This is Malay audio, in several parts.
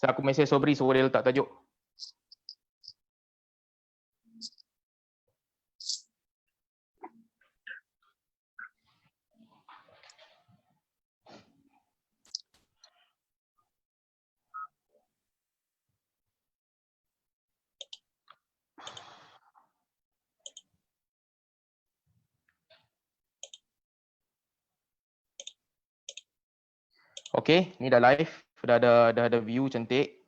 Aku mesej Sobri suruh dia letak tajuk. Okay, ni dah live. Dah ada view cantik.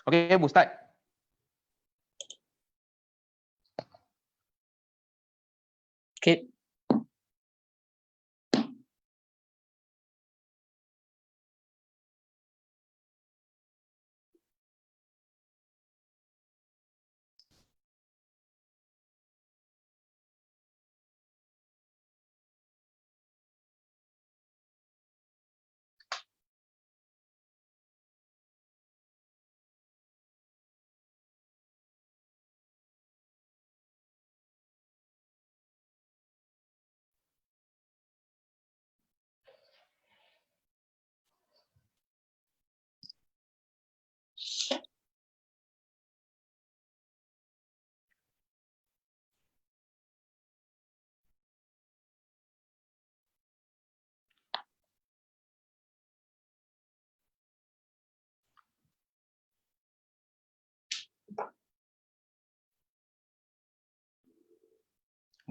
Okay, Bu start. Okay.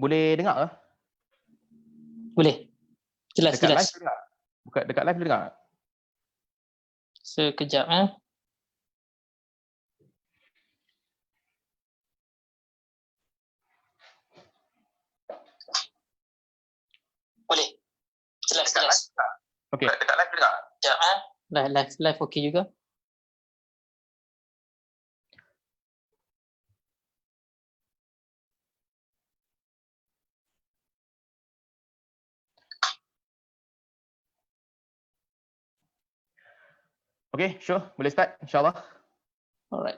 Boleh dengar ke? Boleh. Jelas, Dekat jelas. live dengar? Bukan dekat live dengar? Sekejap Boleh. Jelas, jelas. Okay. Dekat live dengar? Sekejap live okey juga. Okay, sure. Boleh start insyaAllah. Alright.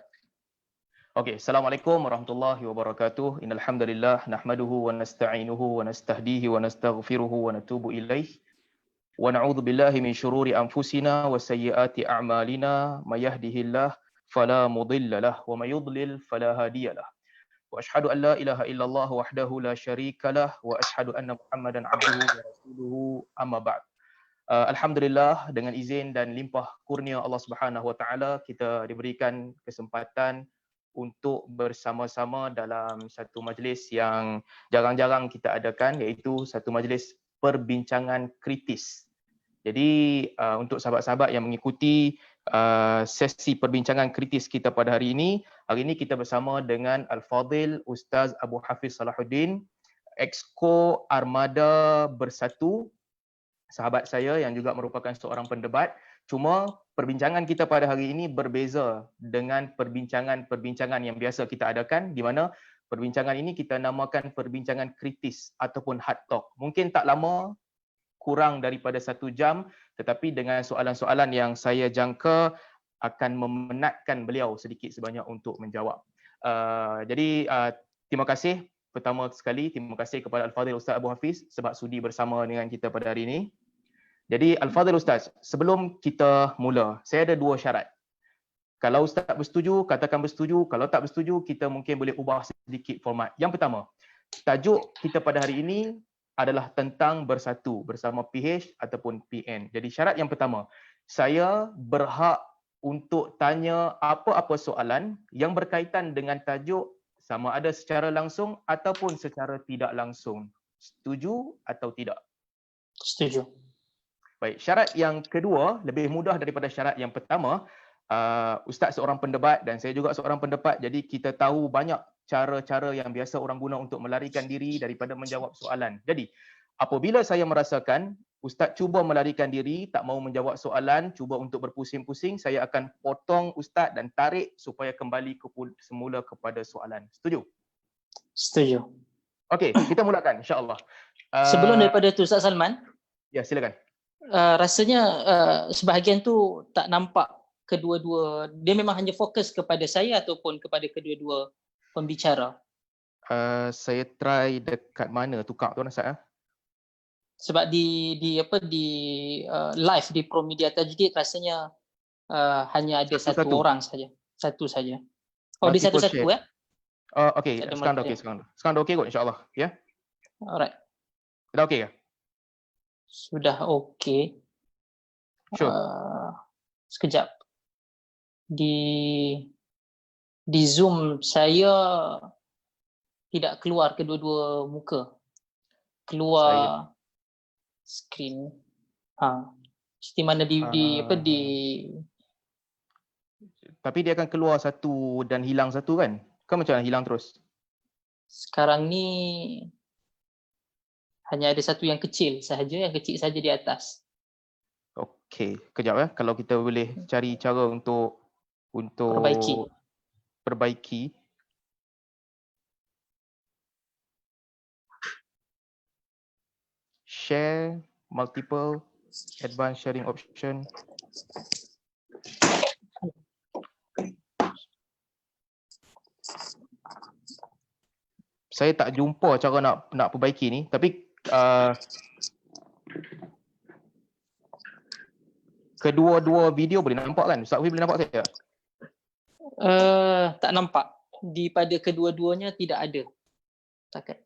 Okay, Assalamualaikum warahmatullahi wabarakatuh. Innal hamdalillah nahmaduhu wa nasta'inuhu wa nastahdihi wa nastaghfiruhu wa natubu ilaih. Wa na'udzu billahi min syururi anfusina wa sayyiati a'malina may yahdihillahu fala mudilla lahu wa may yudlil fala hadiya lahu. Wa asyhadu an la ilaha illallah wahdahu la syarika lahu wa asyhadu anna Muhammadan abduhu wa rasuluhu amma ba'd. Alhamdulillah, dengan izin dan limpah kurnia Allah Subhanahu Wa Taala, kita diberikan kesempatan untuk bersama-sama dalam satu majlis yang jarang-jarang kita adakan, iaitu satu majlis perbincangan kritis. Jadi untuk sahabat-sahabat yang mengikuti sesi perbincangan kritis kita pada hari ini kita bersama dengan Al-Fadhil Ustaz Abu Hafiz Salahuddin, Exco Armada Bersatu, sahabat saya yang juga merupakan seorang pendebat. Cuma perbincangan kita pada hari ini berbeza dengan perbincangan yang biasa kita adakan, di mana perbincangan ini kita namakan perbincangan kritis ataupun hard talk. Mungkin tak lama, kurang daripada 1 jam, tetapi dengan soalan-soalan yang saya jangka akan memenatkan beliau sedikit sebanyak untuk menjawab. Jadi terima kasih. Pertama sekali, terima kasih kepada Al-Fadhil Ustaz Abu Hafiz sebab sudi bersama dengan kita pada hari ini. Jadi Al-Fadhil Ustaz, sebelum kita mula, saya ada 2 syarat. Kalau Ustaz bersetuju, katakan bersetuju. Kalau tak bersetuju, kita mungkin boleh ubah sedikit format. Yang pertama, tajuk kita pada hari ini adalah tentang bersatu bersama PH ataupun PN. Jadi syarat yang pertama, saya berhak untuk tanya apa-apa soalan yang berkaitan dengan tajuk, sama ada secara langsung ataupun secara tidak langsung. Setuju atau tidak? Setuju. Baik, syarat yang kedua lebih mudah daripada syarat yang pertama. Ustaz seorang pendebat dan saya juga seorang pendebat, jadi kita tahu banyak cara-cara yang biasa orang guna untuk melarikan diri daripada menjawab soalan. Jadi, apabila saya merasakan Ustaz cuba melarikan diri, tak mahu menjawab soalan, cuba untuk berpusing-pusing, saya akan potong Ustaz dan tarik supaya kembali semula kepada soalan. Setuju? Setuju. Okey, kita mulakan insya-Allah. Sebelum daripada tu Ustaz Salman, ya silakan. Rasanya sebahagian tu tak nampak kedua-dua, dia memang hanya fokus kepada saya ataupun kepada kedua-dua pembicara. Saya try dekat mana tukar tu Ustaz? Sebab di live di Pro Media Tajdid rasanya hanya ada satu Satu-satu. orang saja. Satu saja. Oh, dia Multiple satu-satu share. Okey, Tak ada sekarang dah multi- okey sekarang. Sekarang dah okey kot insya-Allah, ya? Alright. Dah okey ke? Sudah okey. Sure. Sekejap. Di Zoom saya tidak keluar kedua-dua muka. Keluar skrin. Seperti mana Tapi dia akan keluar satu dan hilang satu kan? Kan macam mana hilang terus? sekarang ni hanya ada satu yang kecil sahaja, yang kecil saja di atas. Okey, kejap ya. Kalau kita boleh cari cara untuk perbaiki. Share multiple advanced sharing option. Saya tak jumpa cara nak perbaiki ni, tapi kedua-dua video boleh nampak kan? Ustaz Wi boleh nampak saya? Tak nampak. Pada kedua-duanya tidak ada takat.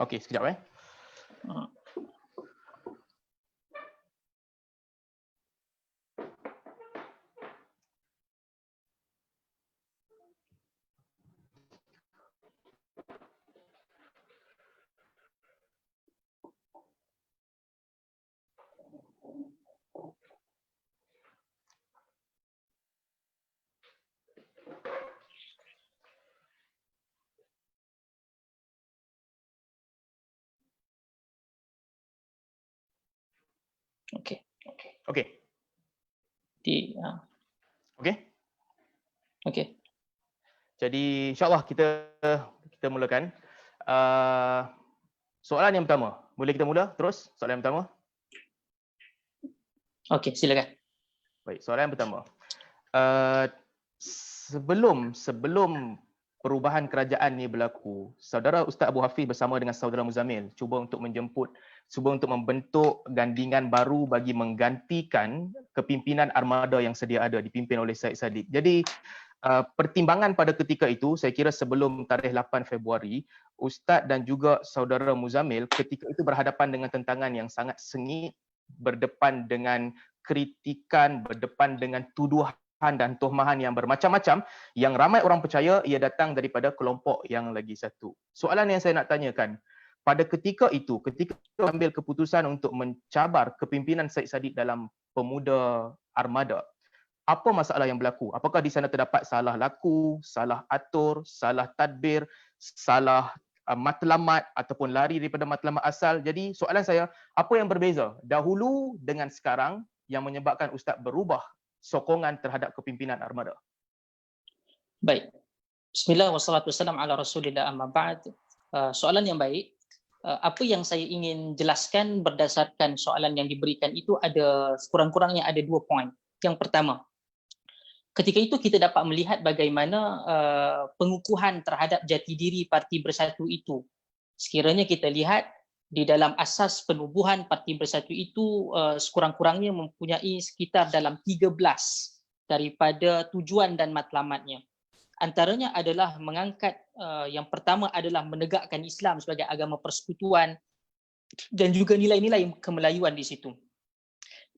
Okey, sekejap Okey. Okey. Okey. Okey. Jadi insya-Allah kita mulakan. Soalan yang pertama. Boleh kita mula terus soalan yang pertama? Okey, silakan. Baik, soalan yang pertama. Sebelum perubahan kerajaan ni berlaku, saudara Ustaz Abu Hafiz bersama dengan saudara Muzammil cuba untuk membentuk gandingan baru bagi menggantikan kepimpinan armada yang sedia ada dipimpin oleh Syed Saddiq. Jadi pertimbangan pada ketika itu, saya kira sebelum tarikh 8 Februari, Ustaz dan juga saudara Muzammil ketika itu berhadapan dengan tentangan yang sangat sengit, berdepan dengan kritikan, berdepan dengan tuduhan dan tuhmahan yang bermacam-macam, yang ramai orang percaya ia datang daripada kelompok yang lagi satu. Soalan yang saya nak tanyakan, pada ketika itu, ketika ambil keputusan untuk mencabar kepimpinan Syed Saddiq dalam Pemuda Armada, apa masalah yang berlaku? Apakah di sana terdapat salah laku, salah atur, salah tadbir, salah matlamat ataupun lari daripada matlamat asal? Jadi soalan saya, apa yang berbeza dahulu dengan sekarang yang menyebabkan Ustaz berubah sokongan terhadap kepimpinan armada? Baik. Bismillah wassalatu wassalam ala Rasulillah amma ba'd. Soalan yang baik. Apa yang saya ingin jelaskan berdasarkan soalan yang diberikan itu ada sekurang-kurangnya ada 2 poin. Yang pertama, ketika itu kita dapat melihat bagaimana pengukuhan terhadap jati diri Parti Bersatu itu. Sekiranya kita lihat di dalam asas penubuhan Parti Bersatu itu sekurang-kurangnya mempunyai sekitar dalam 13 daripada tujuan dan matlamatnya. Antaranya adalah mengangkat, yang pertama adalah menegakkan Islam sebagai agama persekutuan dan juga nilai-nilai kemelayuan di situ.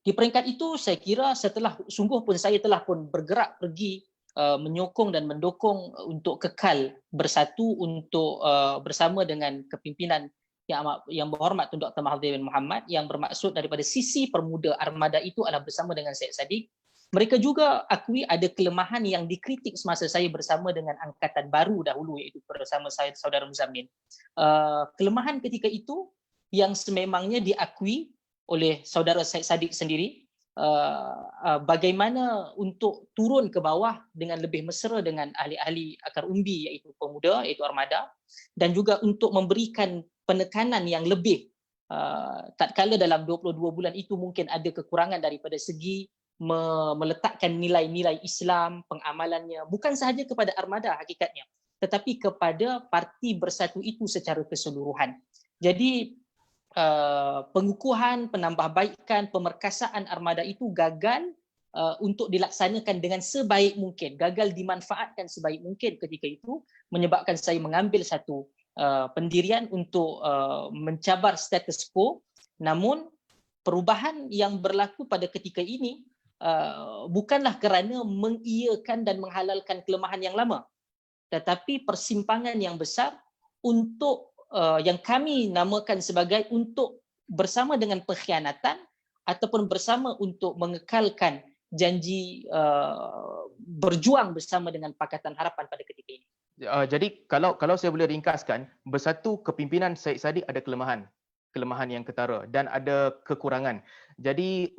Di peringkat itu saya kira saya telah pun bergerak pergi menyokong dan mendukung untuk kekal bersatu untuk bersama dengan kepimpinan yang berhormat Tun Dr. Mahathir bin Mohamad, yang bermaksud daripada sisi Pemuda Armada itu adalah bersama dengan Syed Saddiq. Mereka juga akui ada kelemahan yang dikritik semasa saya bersama dengan Angkatan Baru dahulu, iaitu bersama saya saudara Muzammil. Kelemahan ketika itu yang sememangnya diakui oleh saudara Syed Saddiq sendiri, bagaimana untuk turun ke bawah dengan lebih mesra dengan ahli-ahli akar umbi iaitu pemuda, iaitu armada, dan juga untuk memberikan penekanan yang lebih. Tatkala dalam 22 bulan itu mungkin ada kekurangan daripada segi meletakkan nilai-nilai Islam, pengamalannya, bukan sahaja kepada armada hakikatnya, tetapi kepada Parti Bersatu itu secara keseluruhan. Jadi pengukuhan, penambahbaikan, pemerkasaan armada itu gagal untuk dilaksanakan dengan sebaik mungkin, gagal dimanfaatkan sebaik mungkin ketika itu, menyebabkan saya mengambil satu pendirian untuk mencabar status quo. Namun perubahan yang berlaku pada ketika ini bukanlah kerana mengiyakan dan menghalalkan kelemahan yang lama, tetapi persimpangan yang besar untuk yang kami namakan sebagai untuk bersama dengan pengkhianatan ataupun bersama untuk mengekalkan janji berjuang bersama dengan Pakatan Harapan pada ketika ini. Jadi kalau saya boleh ringkaskan, bersatu kepimpinan Syed Saddiq ada kelemahan yang ketara dan ada kekurangan. Jadi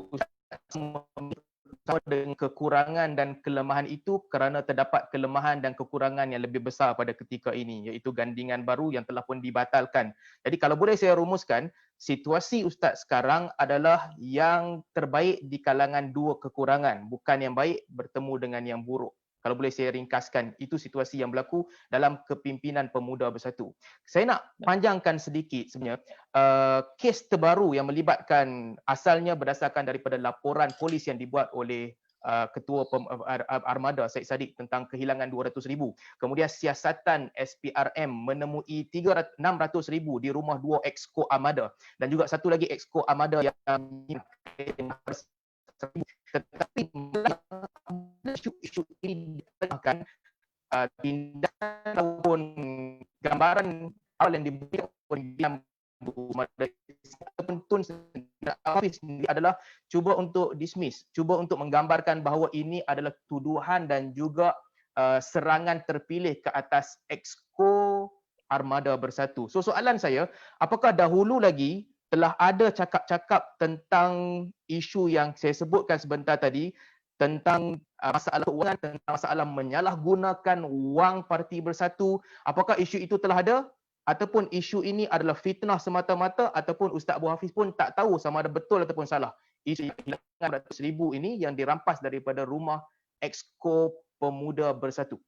sama dengan kekurangan dan kelemahan itu kerana terdapat kelemahan dan kekurangan yang lebih besar pada ketika ini, iaitu gandingan baru yang telah pun dibatalkan. Jadi kalau boleh saya rumuskan, situasi Ustaz sekarang adalah yang terbaik di kalangan dua kekurangan, bukan yang baik bertemu dengan yang buruk. Kalau boleh saya ringkaskan, itu situasi yang berlaku dalam kepimpinan Pemuda Bersatu. Saya nak panjangkan sedikit sebenarnya. Kes terbaru yang melibatkan asalnya berdasarkan daripada laporan polis yang dibuat oleh Ketua Armada Syed Saddiq tentang kehilangan 200,000. Kemudian siasatan SPRM menemui 600,000 di rumah dua exco Armada dan juga satu lagi exco Armada yang tetapi isu ini ditengahkan tindakan ataupun gambaran awal yang diberikan oleh Tun Hafiz sendiri adalah cuba untuk dismiss, cuba untuk menggambarkan bahawa ini adalah tuduhan dan juga serangan terpilih ke atas exco Armada Bersatu. So soalan saya, apakah dahulu lagi telah ada cakap-cakap tentang isu yang saya sebutkan sebentar tadi, tentang masalah keuangan, tentang masalah menyalahgunakan wang Parti Bersatu? Apakah isu itu telah ada? Ataupun isu ini adalah fitnah semata-mata, ataupun Ustaz Abu Hafiz pun tak tahu sama ada betul ataupun salah isu kehilangan 100,000 ini yang dirampas daripada rumah exco Pemuda Bersatu?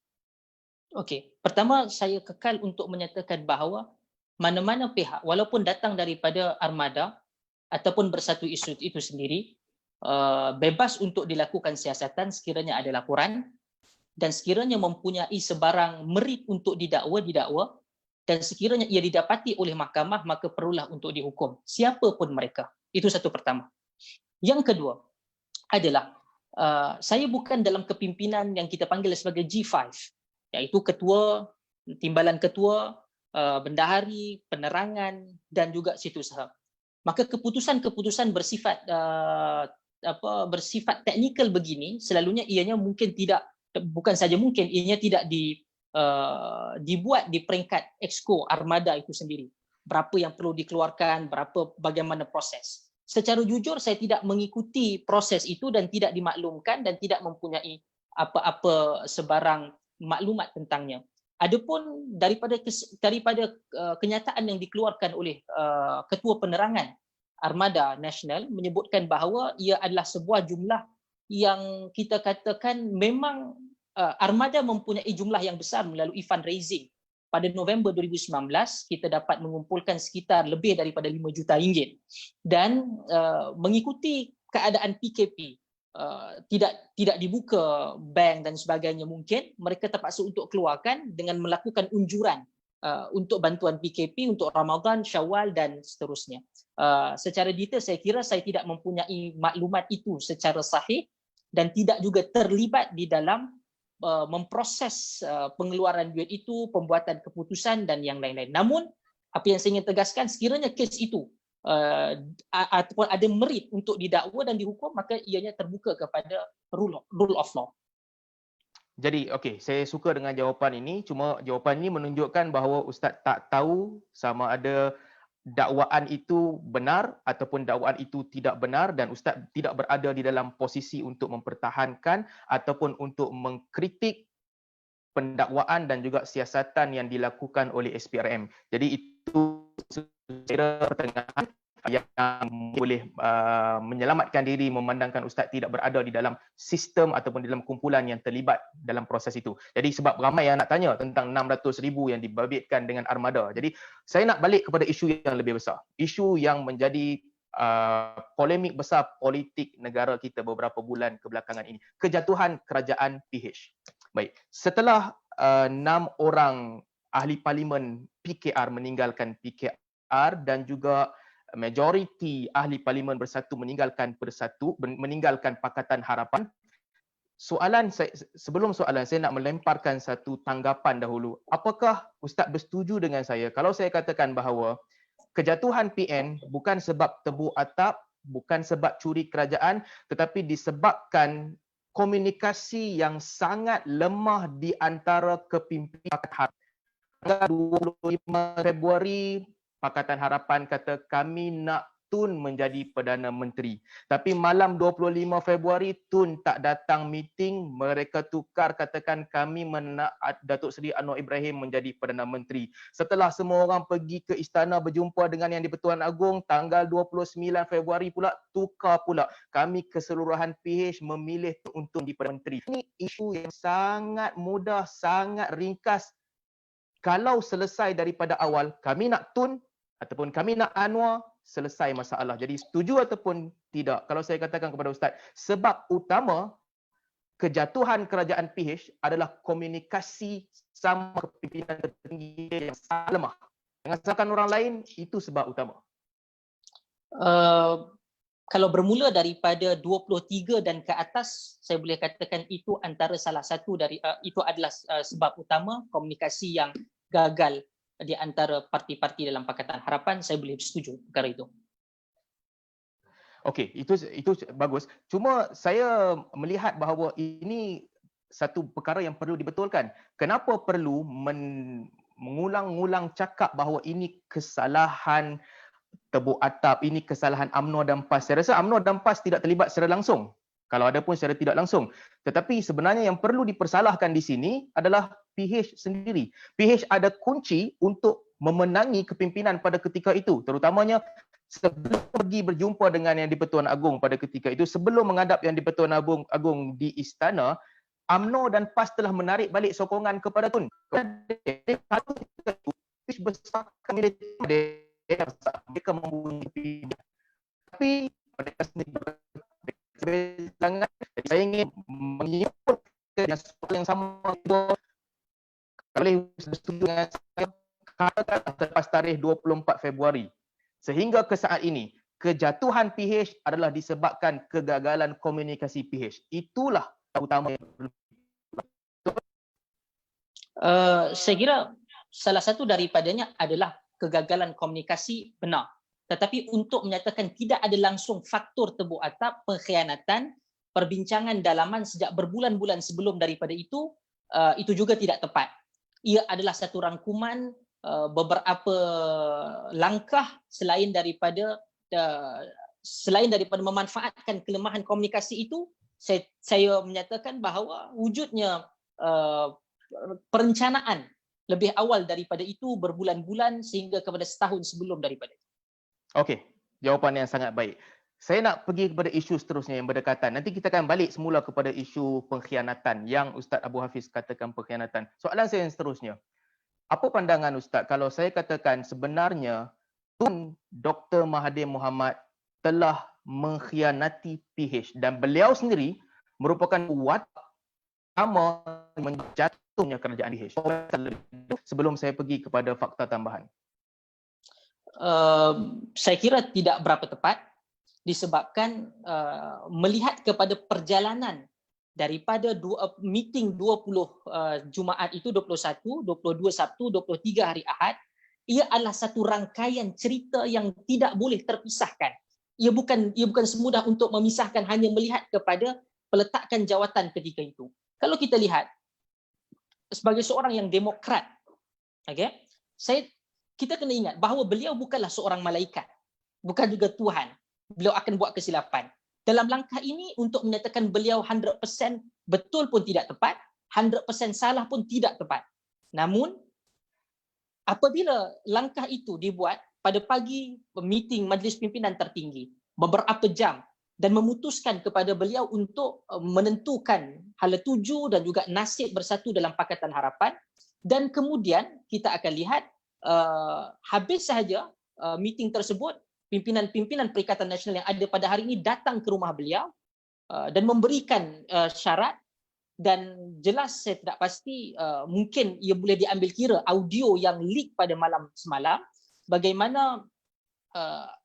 Okey, pertama saya kekal untuk menyatakan bahawa mana-mana pihak walaupun datang daripada armada ataupun Bersatu itu sendiri bebas untuk dilakukan siasatan sekiranya ada laporan dan sekiranya mempunyai sebarang merit untuk didakwa dan sekiranya ia didapati oleh mahkamah maka perlulah untuk dihukum siapa pun mereka. Itu satu pertama. Yang kedua adalah saya bukan dalam kepimpinan yang kita panggil sebagai G5, iaitu ketua, timbalan ketua, bendahari, penerangan dan juga situsahab. Maka keputusan-keputusan bersifat bersifat teknikal begini selalunya ianya mungkin tidak, bukan saja mungkin, ianya tidak dibuat di peringkat exco armada itu sendiri. Berapa yang perlu dikeluarkan, bagaimana proses. Secara jujur saya tidak mengikuti proses itu dan tidak dimaklumkan dan tidak mempunyai apa-apa sebarang maklumat tentangnya. Adapun daripada kenyataan yang dikeluarkan oleh Ketua Penerangan Armada Nasional menyebutkan bahawa ia adalah sebuah jumlah yang kita katakan memang Armada mempunyai jumlah yang besar melalui fundraising. Pada November 2019 kita dapat mengumpulkan sekitar lebih daripada 5 juta ringgit dan mengikuti keadaan PKP tidak dibuka bank dan sebagainya, mungkin mereka terpaksa untuk keluarkan dengan melakukan unjuran untuk bantuan PKP untuk Ramadan, Syawal dan seterusnya. Secara detail saya kira saya tidak mempunyai maklumat itu secara sahih dan tidak juga terlibat di dalam memproses pengeluaran duit itu, pembuatan keputusan dan yang lain-lain. Namun apa yang saya ingin tegaskan, sekiranya kes itu ataupun ada merit untuk didakwa dan dihukum, maka ianya terbuka kepada rule of law. Jadi okey, saya suka dengan jawapan ini, cuma jawapan ini menunjukkan bahawa Ustaz tak tahu sama ada dakwaan itu benar ataupun dakwaan itu tidak benar dan Ustaz tidak berada di dalam posisi untuk mempertahankan ataupun untuk mengkritik pendakwaan dan juga siasatan yang dilakukan oleh SPRM. Jadi itu kira pertengahan yang boleh menyelamatkan diri, memandangkan Ustaz tidak berada di dalam sistem ataupun di dalam kumpulan yang terlibat dalam proses itu. Jadi sebab ramai yang nak tanya tentang 600,000 yang dibabitkan dengan armada. Jadi saya nak balik kepada isu yang lebih besar. Isu yang menjadi polemik besar politik negara kita beberapa bulan kebelakangan ini. Kejatuhan kerajaan PH. Baik, setelah 6 orang ahli parlimen PKR meninggalkan PKR dan juga majoriti ahli parlimen Bersatu meninggalkan Pakatan Harapan. Sebelum soalan saya nak melemparkan satu tanggapan dahulu. Apakah Ustaz bersetuju dengan saya kalau saya katakan bahawa kejatuhan PN bukan sebab tebuk atap, bukan sebab curi kerajaan, tetapi disebabkan komunikasi yang sangat lemah di antara kepimpinan Pakatan Harapan. 25 Februari Pakatan Harapan kata kami nak Tun menjadi Perdana Menteri. Tapi malam 25 Februari Tun tak datang meeting, mereka tukar katakan kami nak Datuk Seri Anwar Ibrahim menjadi Perdana Menteri. Setelah semua orang pergi ke istana berjumpa dengan Yang di-Pertuan Agong, tanggal 29 Februari pula tukar pula. Kami keseluruhan PH memilih untuk di Perdana Menteri. Ini isu yang sangat mudah, sangat ringkas. Kalau selesai daripada awal, kami nak Tun ataupun kami nak Anwar, selesai masalah. Jadi setuju ataupun tidak, kalau saya katakan kepada Ustaz, sebab utama kejatuhan kerajaan PH adalah komunikasi sama kepimpinan tertinggi yang sangat lemah. Dengan salahkan orang lain, itu sebab utama. Kalau bermula daripada 23 dan ke atas, saya boleh katakan itu antara salah satu dari itu adalah sebab utama komunikasi yang gagal di antara parti-parti dalam Pakatan Harapan. Saya boleh setuju perkara itu. Okey, itu bagus. Cuma saya melihat bahawa ini satu perkara yang perlu dibetulkan. Kenapa perlu mengulang-ulang cakap bahawa ini kesalahan tebuk atap, ini kesalahan UMNO dan PAS. Saya rasa UMNO dan PAS tidak terlibat secara langsung. Kalau ada pun secara tidak langsung. Tetapi sebenarnya yang perlu dipersalahkan di sini adalah PH sendiri. PH ada kunci untuk memenangi kepimpinan pada ketika itu. Terutamanya sebelum pergi berjumpa dengan Yang di-Pertuan Agong pada ketika itu, sebelum menghadap Yang di-Pertuan Agong di istana, UMNO dan PAS telah menarik balik sokongan kepada Tun. Kalau PH besarkan mereka mempunyai, tapi mereka sendiri sangat. Saya ingin menyimpulkan soal yang sama itu boleh setuju dengan saya katakan selepas tarikh 24 Februari sehingga ke saat ini kejatuhan PH adalah disebabkan kegagalan komunikasi PH. Itulah utama yang perlu. Saya kira salah satu daripadanya adalah kegagalan komunikasi benar. Tetapi untuk menyatakan tidak ada langsung faktor tebuk atap, pengkhianatan, perbincangan dalaman sejak berbulan-bulan sebelum daripada itu juga tidak tepat. Ia adalah satu rangkuman beberapa langkah selain daripada memanfaatkan kelemahan komunikasi itu. Saya menyatakan bahawa wujudnya perencanaan lebih awal daripada itu berbulan-bulan sehingga kepada setahun sebelum daripada itu. Okey, jawapan yang sangat baik. Saya nak pergi kepada isu seterusnya yang berdekatan. Nanti kita akan balik semula kepada isu pengkhianatan yang Ustaz Abu Hafiz katakan pengkhianatan. Soalan saya yang seterusnya. Apa pandangan Ustaz kalau saya katakan sebenarnya Tun Dr. Mahathir Mohamad telah mengkhianati PH dan beliau sendiri merupakan watak utama menjatuhnya kerajaan PH. Sebelum saya pergi kepada fakta tambahan. Saya kira tidak berapa tepat disebabkan melihat kepada perjalanan daripada meeting 20 Jumaat itu 21, 22 Sabtu, 23 hari Ahad, ia adalah satu rangkaian cerita yang tidak boleh terpisahkan. Ia bukan semudah untuk memisahkan hanya melihat kepada peletakan jawatan ketika itu. Kalau kita lihat sebagai seorang yang demokrat, okey, kita kena ingat bahawa beliau bukanlah seorang malaikat, bukan juga Tuhan. Beliau akan buat kesilapan. Dalam langkah ini untuk menyatakan beliau 100% betul pun tidak tepat, 100% salah pun tidak tepat. Namun apabila langkah itu dibuat pada pagi meeting Majlis Pimpinan Tertinggi beberapa jam dan memutuskan kepada beliau untuk menentukan hala tuju dan juga nasib bersatu dalam Pakatan Harapan, dan kemudian kita akan lihat habis sahaja meeting tersebut, pimpinan-pimpinan Perikatan Nasional yang ada pada hari ini datang ke rumah beliau dan memberikan syarat, dan jelas saya tidak pasti mungkin ia boleh diambil kira audio yang leak pada malam semalam, bagaimana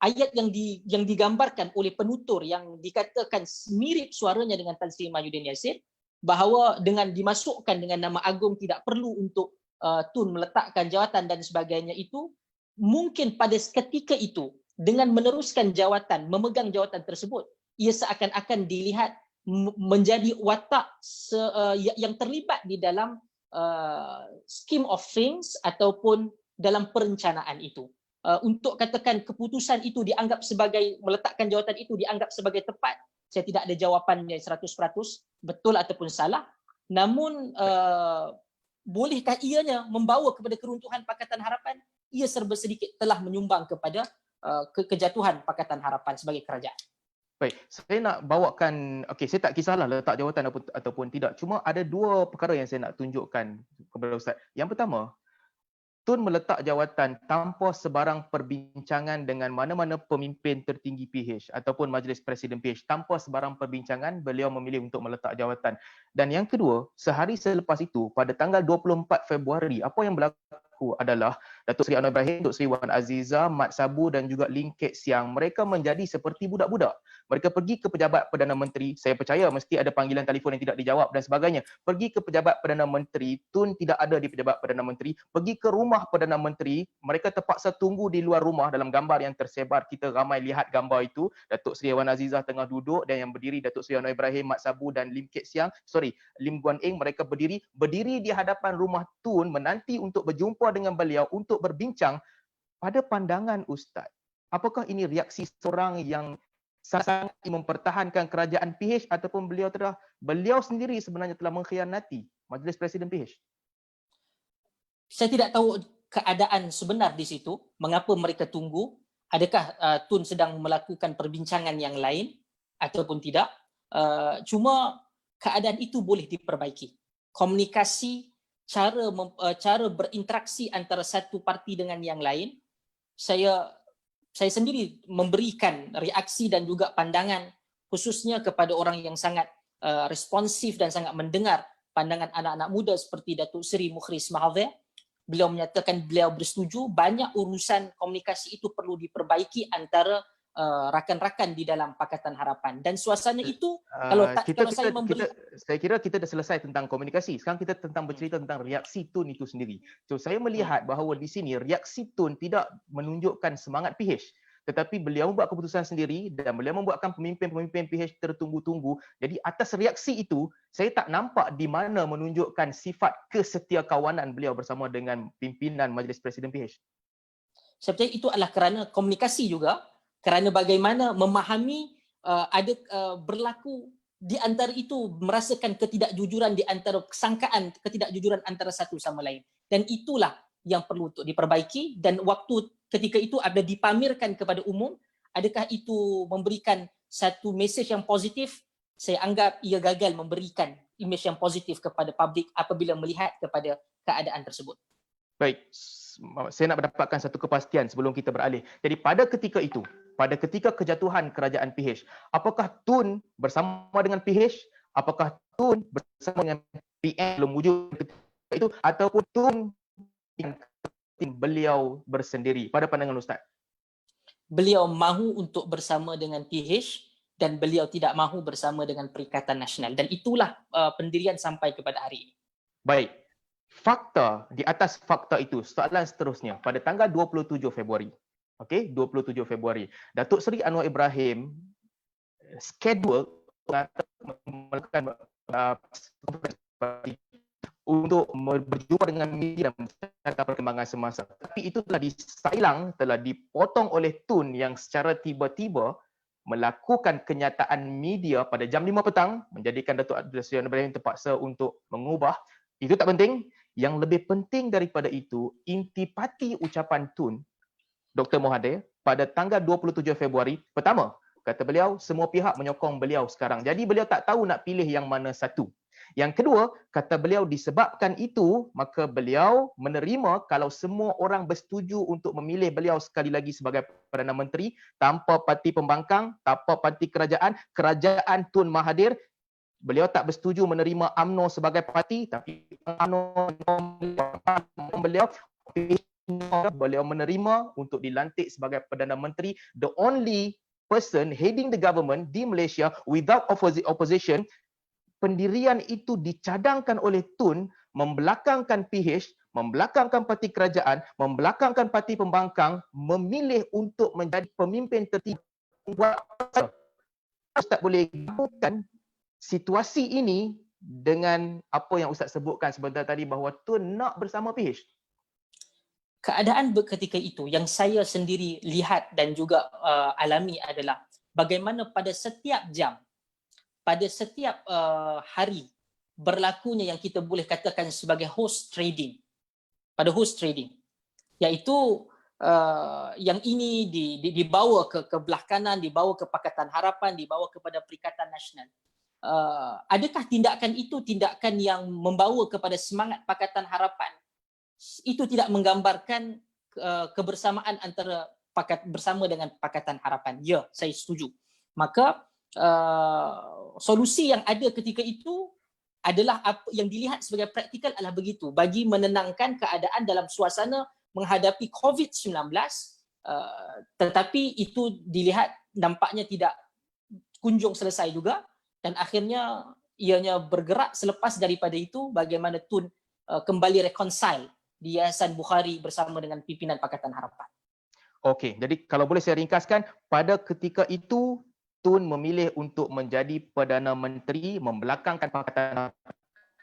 ayat yang digambarkan oleh penutur yang dikatakan mirip suaranya dengan Tan Sri Mahyudin Yassin, bahawa dengan dimasukkan dengan nama agung tidak perlu untuk Tun meletakkan jawatan dan sebagainya, itu mungkin pada ketika itu dengan meneruskan jawatan, memegang jawatan tersebut, ia seakan-akan dilihat menjadi watak yang terlibat di dalam scheme of things ataupun dalam perencanaan itu. Untuk katakan keputusan itu dianggap sebagai, meletakkan jawatan itu dianggap sebagai tepat, saya tidak ada jawapannya 100% betul ataupun salah. Namun bolehkah ianya membawa kepada keruntuhan Pakatan Harapan? Ia serba sedikit telah menyumbang kepada kejatuhan Pakatan Harapan sebagai kerajaan. Baik, saya nak bawakan, okey, saya tak kisahlah letak jawatan ataupun tidak. Cuma ada dua perkara yang saya nak tunjukkan kepada Ustaz. Yang pertama, Tun meletak jawatan tanpa sebarang perbincangan dengan mana-mana pemimpin tertinggi PH ataupun Majlis Presiden PH. Tanpa sebarang perbincangan, beliau memilih untuk meletak jawatan. Dan yang kedua, sehari selepas itu, pada tanggal 24 Februari, apa yang berlaku adalah Datuk Seri Anwar Ibrahim, Datuk Seri Wan Aziza, Mat Sabu dan juga Lim Kek Siang, mereka menjadi seperti budak-budak. Mereka pergi ke pejabat Perdana Menteri, saya percaya mesti ada panggilan telefon yang tidak dijawab dan sebagainya. Pergi ke pejabat Perdana Menteri, Tun tidak ada di pejabat Perdana Menteri. Pergi ke rumah Perdana Menteri, mereka terpaksa tunggu di luar rumah. Dalam gambar yang tersebar, kita ramai lihat gambar itu. Datuk Seri Wan Azizah tengah duduk dan yang berdiri Datuk Seri Anwar Ibrahim, Mat Sabu dan Lim Guan Eng, mereka berdiri di hadapan rumah Tun menanti untuk berjumpa dengan beliau untuk berbincang. Pada pandangan Ustaz, apakah ini reaksi seorang yang sangat mempertahankan kerajaan PH ataupun beliau sendiri sebenarnya telah mengkhianati Majlis Presiden PH? Saya tidak tahu keadaan sebenar di situ, mengapa mereka tunggu, adakah Tun sedang melakukan perbincangan yang lain ataupun tidak. Cuma keadaan itu boleh diperbaiki. Komunikasi, cara berinteraksi antara satu parti dengan yang lain, saya sendiri memberikan reaksi dan juga pandangan khususnya kepada orang yang sangat responsif dan sangat mendengar pandangan anak-anak muda seperti Datuk Seri Mukhris Mahathir. Beliau menyatakan beliau bersetuju banyak urusan komunikasi itu perlu diperbaiki antara rakan-rakan di dalam Pakatan Harapan, dan suasana itu saya kira kita dah selesai tentang komunikasi. Sekarang kita tentang bercerita tentang reaksi Tun itu sendiri. So saya melihat bahawa di sini reaksi Tun tidak menunjukkan semangat PH, tetapi beliau membuat keputusan sendiri dan beliau membuatkan pemimpin-pemimpin PH tertunggu-tunggu. Jadi atas reaksi itu, saya tak nampak di mana menunjukkan sifat kesetiakawanan beliau bersama dengan pimpinan Majlis Presiden PH. Saya percaya itu adalah kerana komunikasi juga, kerana bagaimana memahami berlaku di antara itu, merasakan ketidakjujuran di antara kesangkaan, ketidakjujuran antara satu sama lain. Dan itulah yang perlu untuk diperbaiki, dan waktu ketika itu ada dipamerkan kepada umum, adakah itu memberikan satu mesej yang positif? Saya anggap ia gagal memberikan imej yang positif kepada publik apabila melihat kepada keadaan tersebut. Baik, saya nak mendapatkan satu kepastian sebelum kita beralih. Jadi pada ketika itu, pada ketika kejatuhan kerajaan PH, apakah Tun bersama dengan PH, apakah Tun bersama dengan PM belum wujud ketika itu, ataupun Tun yang beliau bersendiri? Pada pandangan Ustaz, beliau mahu untuk bersama dengan PH dan beliau tidak mahu bersama dengan Perikatan Nasional, dan itulah pendirian sampai kepada hari ini. Baik, fakta, di atas fakta itu, soalan seterusnya, pada tanggal 27 Februari, okey, 27 Februari, Datuk Seri Anwar Ibrahim schedule melakukan untuk berjumpa dengan media dan menceritakan perkembangan semasa. Tapi itu telah disailang, telah dipotong oleh Tun yang secara tiba-tiba melakukan kenyataan media pada jam 5 petang, menjadikan Datuk Seri Anwar Ibrahim terpaksa untuk mengubah. Itu tak penting. Yang lebih penting daripada itu, intipati ucapan Tun Dr. Mahathir pada tanggal 27 Februari. Pertama, kata beliau, semua pihak menyokong beliau sekarang. Jadi beliau tak tahu nak pilih yang mana satu. Yang kedua, kata beliau disebabkan itu, maka beliau menerima kalau semua orang bersetuju untuk memilih beliau sekali lagi sebagai Perdana Menteri tanpa parti pembangkang, tanpa parti kerajaan, kerajaan Tun Mahathir. Beliau tak bersetuju menerima UMNO sebagai parti, tapi UMNO beliau menerima untuk dilantik sebagai Perdana Menteri. The only person heading the government di Malaysia without opposition. Pendirian itu dicadangkan oleh Tun, membelakangkan PH, membelakangkan parti kerajaan, membelakangkan parti pembangkang, memilih untuk menjadi pemimpin tertinggi. Ustaz boleh gabungkan situasi ini dengan apa yang Ustaz sebutkan sebentar tadi bahawa Tun nak bersama PH. Keadaan ketika itu yang saya sendiri lihat dan juga alami adalah bagaimana pada setiap jam, pada setiap hari berlakunya yang kita boleh katakan sebagai host trading. Pada host trading, iaitu yang ini dibawa ke belah kanan, dibawa ke Pakatan Harapan, dibawa kepada Perikatan Nasional. Adakah tindakan itu tindakan yang membawa kepada semangat Pakatan Harapan? Itu tidak menggambarkan kebersamaan antara bersama dengan Pakatan Harapan. Ya, saya setuju. Maka solusi yang ada ketika itu adalah apa yang dilihat sebagai praktikal adalah begitu, bagi menenangkan keadaan dalam suasana menghadapi COVID-19, tetapi itu dilihat nampaknya tidak kunjung selesai juga, dan akhirnya ianya bergerak selepas daripada itu bagaimana Tun kembali reconcile di Yayasan Bukhari bersama dengan pimpinan Pakatan Harapan. Okey, jadi kalau boleh saya ringkaskan, pada ketika itu Tun memilih untuk menjadi Perdana Menteri, membelakangkan Pakatan Harapan.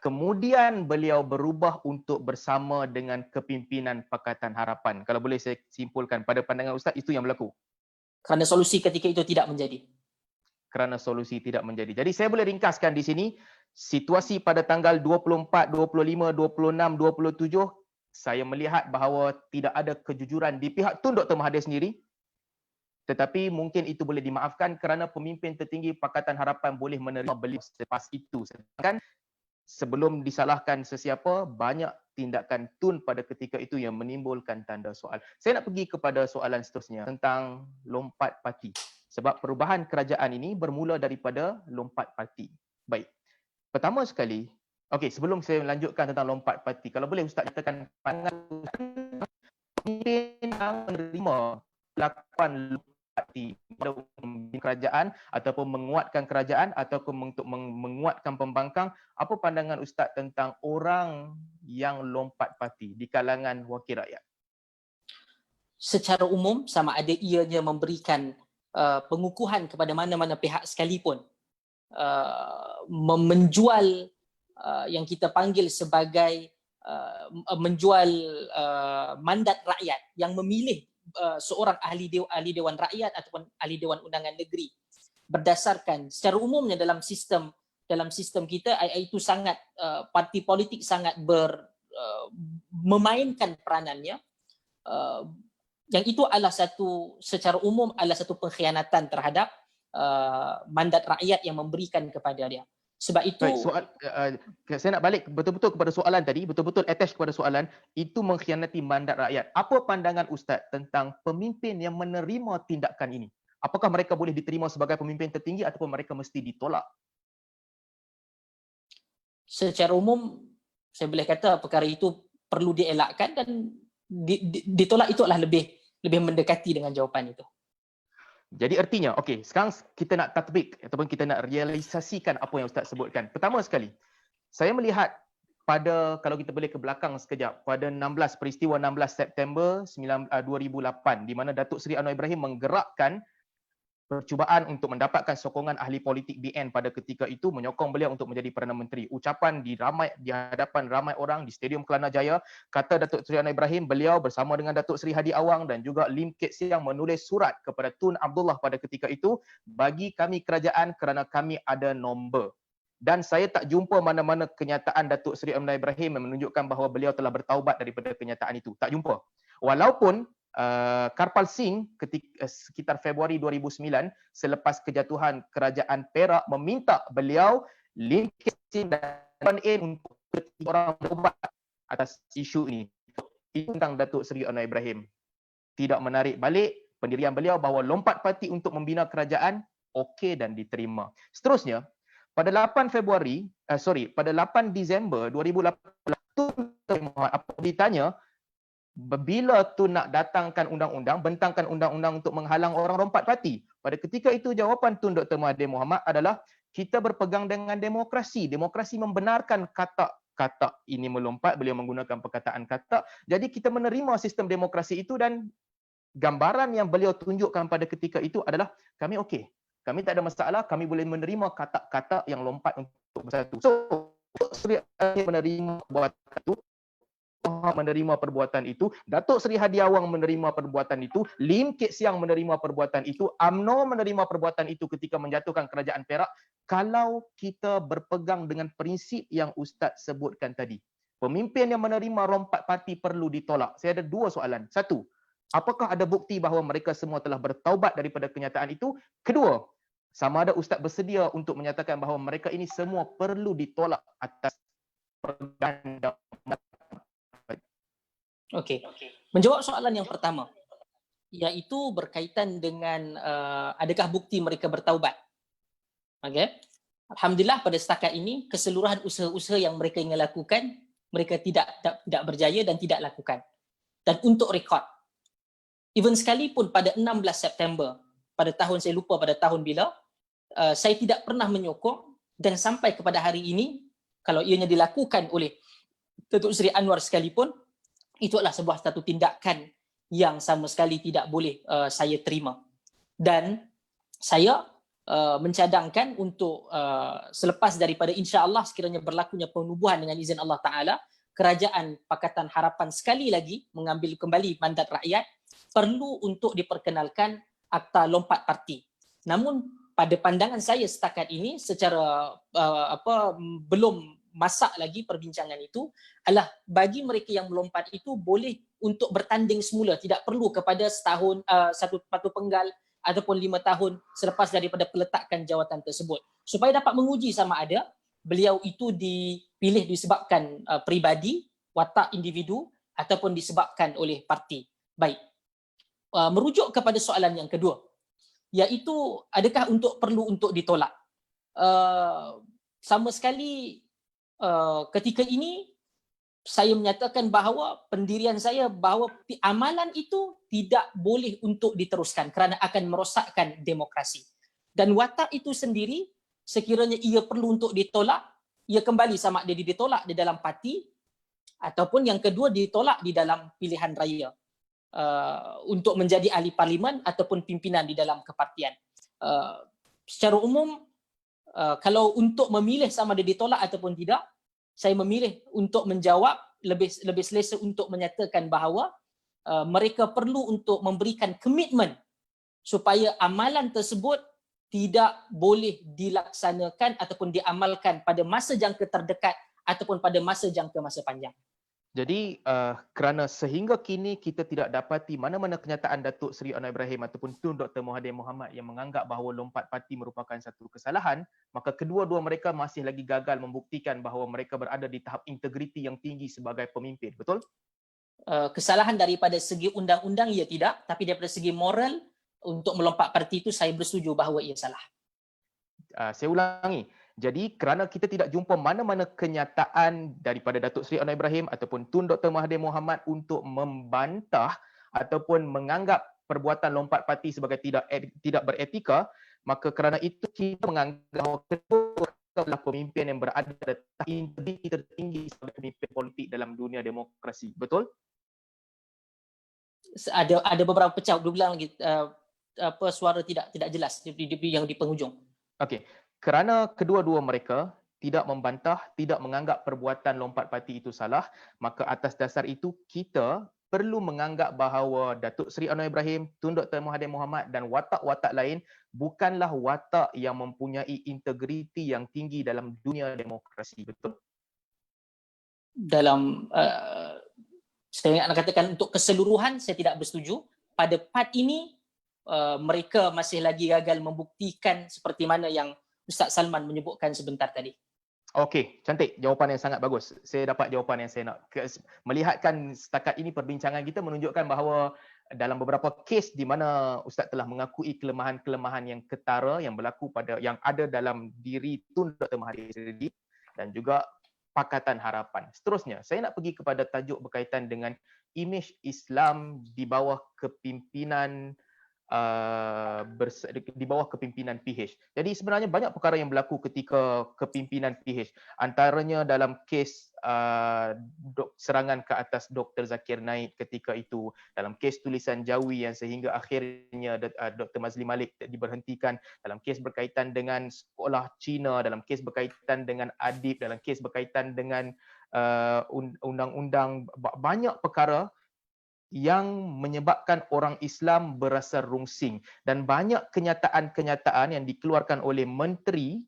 Kemudian beliau berubah untuk bersama dengan kepimpinan Pakatan Harapan. Kalau boleh saya simpulkan, pada pandangan Ustaz itu yang berlaku. Kerana solusi ketika itu tidak menjadi. Kerana solusi tidak menjadi. Jadi saya boleh ringkaskan di sini, situasi pada tanggal 24, 25, 26, 27, saya melihat bahawa tidak ada kejujuran di pihak Tun Dr. Mahathir sendiri. Tetapi mungkin itu boleh dimaafkan kerana pemimpin tertinggi Pakatan Harapan boleh menerima beliau selepas itu. Sedangkan sebelum disalahkan sesiapa, banyak tindakan Tun pada ketika itu yang menimbulkan tanda soal. Saya nak pergi kepada soalan seterusnya tentang lompat parti. Sebab perubahan kerajaan ini bermula daripada lompat parti. Baik. Pertama sekali, okey, sebelum saya lanjutkan tentang lompat parti, kalau boleh Ustaz katakan pandangan pemimpin yang menerima lakukan lompat parti kerajaan ataupun menguatkan kerajaan ataupun untuk menguatkan pembangkang, apa pandangan Ustaz tentang orang yang lompat parti di kalangan wakil rakyat? Secara umum, sama ada ianya memberikan pengukuhan kepada mana-mana pihak sekalipun, menjual yang kita panggil sebagai menjual mandat rakyat yang memilih seorang ahli Dewan Rakyat ataupun ahli Dewan Undangan Negeri berdasarkan secara umumnya dalam sistem kita itu sangat parti politik sangat memainkan peranannya, yang itu adalah secara umum adalah satu pengkhianatan terhadap mandat rakyat yang memberikan kepada dia. Sebab itu saya nak balik betul-betul kepada soalan tadi, betul-betul attach kepada soalan, itu mengkhianati mandat rakyat. Apa pandangan Ustaz tentang pemimpin yang menerima tindakan ini? Apakah mereka boleh diterima sebagai pemimpin tertinggi ataupun mereka mesti ditolak? Secara umum, saya boleh kata perkara itu perlu dielakkan dan ditolak itu adalah lebih mendekati dengan jawapan itu. Jadi artinya, okey, sekarang kita nak tatbik ataupun kita nak realisasikan apa yang Ustaz sebutkan. Pertama sekali, saya melihat kalau kita boleh ke belakang sekejap, pada peristiwa 16 September 2008, di mana Datuk Seri Anwar Ibrahim menggerakkan percubaan untuk mendapatkan sokongan ahli politik BN pada ketika itu, menyokong beliau untuk menjadi Perdana Menteri. Ucapan di hadapan ramai orang di Stadium Kelana Jaya, kata Datuk Seri Anwar Ibrahim, beliau bersama dengan Datuk Seri Hadi Awang dan juga Lim Kit Siang menulis surat kepada Tun Abdullah pada ketika itu, bagi kami kerajaan kerana kami ada nombor. Dan saya tak jumpa mana-mana kenyataan Datuk Seri Anwar Ibrahim yang menunjukkan bahawa beliau telah bertaubat daripada kenyataan itu. Tak jumpa. Walaupun Karpal Singh sekitar Februari 2009 selepas kejatuhan kerajaan Perak meminta beliau Lim Kek Sing dan untuk orang berubat atas isu ini. Itu tentang Datuk Seri Anwar Ibrahim. Tidak menarik balik pendirian beliau bahawa lompat parti untuk membina kerajaan okey dan diterima. Seterusnya, pada 8 Disember 2018 Tun Muhammad apa ditanya bila tu nak datangkan undang-undang, bentangkan undang-undang untuk menghalang orang lompat parti. Pada ketika itu jawapan Tun Dr. Mahathir Mohamad adalah kita berpegang dengan demokrasi. Demokrasi membenarkan kata ini melompat, beliau menggunakan perkataan kata. Jadi kita menerima sistem demokrasi itu dan gambaran yang beliau tunjukkan pada ketika itu adalah kami okey. Kami tak ada masalah, kami boleh menerima kata-kata yang lompat untuk bersatu. So, Seri menerima perbuatan itu, menerima perbuatan itu, Datuk Seri Hadi Awang menerima perbuatan itu, Lim Kek Siang menerima perbuatan itu, UMNO menerima perbuatan itu ketika menjatuhkan kerajaan Perak. Kalau kita berpegang dengan prinsip yang Ustaz sebutkan tadi, pemimpin yang menerima rompat parti perlu ditolak. Saya ada dua soalan. Satu, apakah ada bukti bahawa mereka semua telah bertaubat daripada kenyataan itu? Kedua, sama ada Ustaz bersedia untuk menyatakan bahawa mereka ini semua perlu ditolak atas perganda. Okey. Menjawab soalan yang pertama, iaitu berkaitan dengan adakah bukti mereka bertaubat. Okey. Alhamdulillah pada setakat ini keseluruhan usaha-usaha yang mereka ingin lakukan, mereka tidak berjaya dan tidak lakukan. Dan untuk rekod, even sekalipun pada 16 September pada tahun, saya lupa pada tahun bila, saya tidak pernah menyokong dan sampai kepada hari ini kalau ianya dilakukan oleh Datuk Seri Anwar sekalipun, itu adalah sebuah satu tindakan yang sama sekali tidak boleh saya terima. Dan saya mencadangkan untuk selepas daripada insya-Allah sekiranya berlakunya penubuhan dengan izin Allah Ta'ala, Kerajaan Pakatan Harapan sekali lagi mengambil kembali mandat rakyat, perlu untuk diperkenalkan Akta Lompat Parti. Namun pada pandangan saya setakat ini secara belum masak lagi perbincangan itu adalah bagi mereka yang melompat itu boleh untuk bertanding semula, tidak perlu kepada setahun satu penggal ataupun 5 tahun selepas daripada peletakan jawatan tersebut, supaya dapat menguji sama ada beliau itu dipilih disebabkan peribadi, watak individu ataupun disebabkan oleh parti. Baik. Merujuk kepada soalan yang kedua, iaitu adakah perlu untuk ditolak? Sama sekali ketika ini saya menyatakan bahawa pendirian saya bahawa amalan itu tidak boleh untuk diteruskan kerana akan merosakkan demokrasi. Dan watak itu sendiri sekiranya ia perlu untuk ditolak, ia kembali sama ada ditolak di dalam parti ataupun yang kedua ditolak di dalam pilihan raya untuk menjadi ahli parlimen ataupun pimpinan di dalam kepartian. Secara umum kalau untuk memilih sama ada ditolak ataupun tidak, saya memilih untuk menjawab lebih selesa untuk menyatakan bahawa mereka perlu untuk memberikan komitmen supaya amalan tersebut tidak boleh dilaksanakan ataupun diamalkan pada masa jangka terdekat ataupun pada masa jangka masa panjang. Jadi kerana sehingga kini kita tidak dapati mana-mana kenyataan Datuk Seri Anwar Ibrahim ataupun Tun Dr. Mahathir Mohamad yang menganggap bahawa lompat parti merupakan satu kesalahan, maka kedua-dua mereka masih lagi gagal membuktikan bahawa mereka berada di tahap integriti yang tinggi sebagai pemimpin, betul? Kesalahan daripada segi undang-undang ia tidak, tapi daripada segi moral untuk melompat parti itu saya bersetuju bahawa ia salah. Saya ulangi. Jadi kerana kita tidak jumpa mana-mana kenyataan daripada Datuk Seri Anwar Ibrahim ataupun Tun Dr. Mahathir Mohamad untuk membantah ataupun menganggap perbuatan lompat parti sebagai tidak beretika, maka kerana itu kita menganggap bahawa kedua adalah pemimpin yang berada pada tahap integriti tertinggi sebagai pemimpin politik dalam dunia demokrasi. Betul? Ada beberapa pecah, dua bilang lagi suara tidak jelas yang di penghujung. Okey. Kerana kedua-dua mereka tidak membantah, tidak menganggap perbuatan lompat parti itu salah, maka atas dasar itu kita perlu menganggap bahawa Datuk Seri Anwar Ibrahim, Tun Dr. Mahathir Mohamad dan watak-watak lain bukanlah watak yang mempunyai integriti yang tinggi dalam dunia demokrasi, betul? Dalam Saya nak katakan untuk keseluruhan saya tidak bersetuju. Pada part ini mereka masih lagi gagal membuktikan seperti mana yang Ustaz Salman menyebutkan sebentar tadi. Okey, cantik. Jawapan yang sangat bagus. Saya dapat jawapan yang saya nak. Melihatkan setakat ini perbincangan kita menunjukkan bahawa dalam beberapa kes di mana Ustaz telah mengakui kelemahan-kelemahan yang ketara yang berlaku yang ada dalam diri Tun Dr. Mahathir sendiri dan juga Pakatan Harapan. Seterusnya, saya nak pergi kepada tajuk berkaitan dengan imej Islam di bawah kepimpinan di bawah kepimpinan PH. Jadi sebenarnya banyak perkara yang berlaku ketika kepimpinan PH. Antaranya dalam kes serangan ke atas Dr. Zakir Naik ketika itu, dalam kes tulisan Jawi yang sehingga akhirnya Dr. Mazli Malik diberhentikan, dalam kes berkaitan dengan sekolah Cina, dalam kes berkaitan dengan adib, dalam kes berkaitan dengan undang-undang, banyak perkara yang menyebabkan orang Islam berasa rungsing dan banyak kenyataan-kenyataan yang dikeluarkan oleh menteri,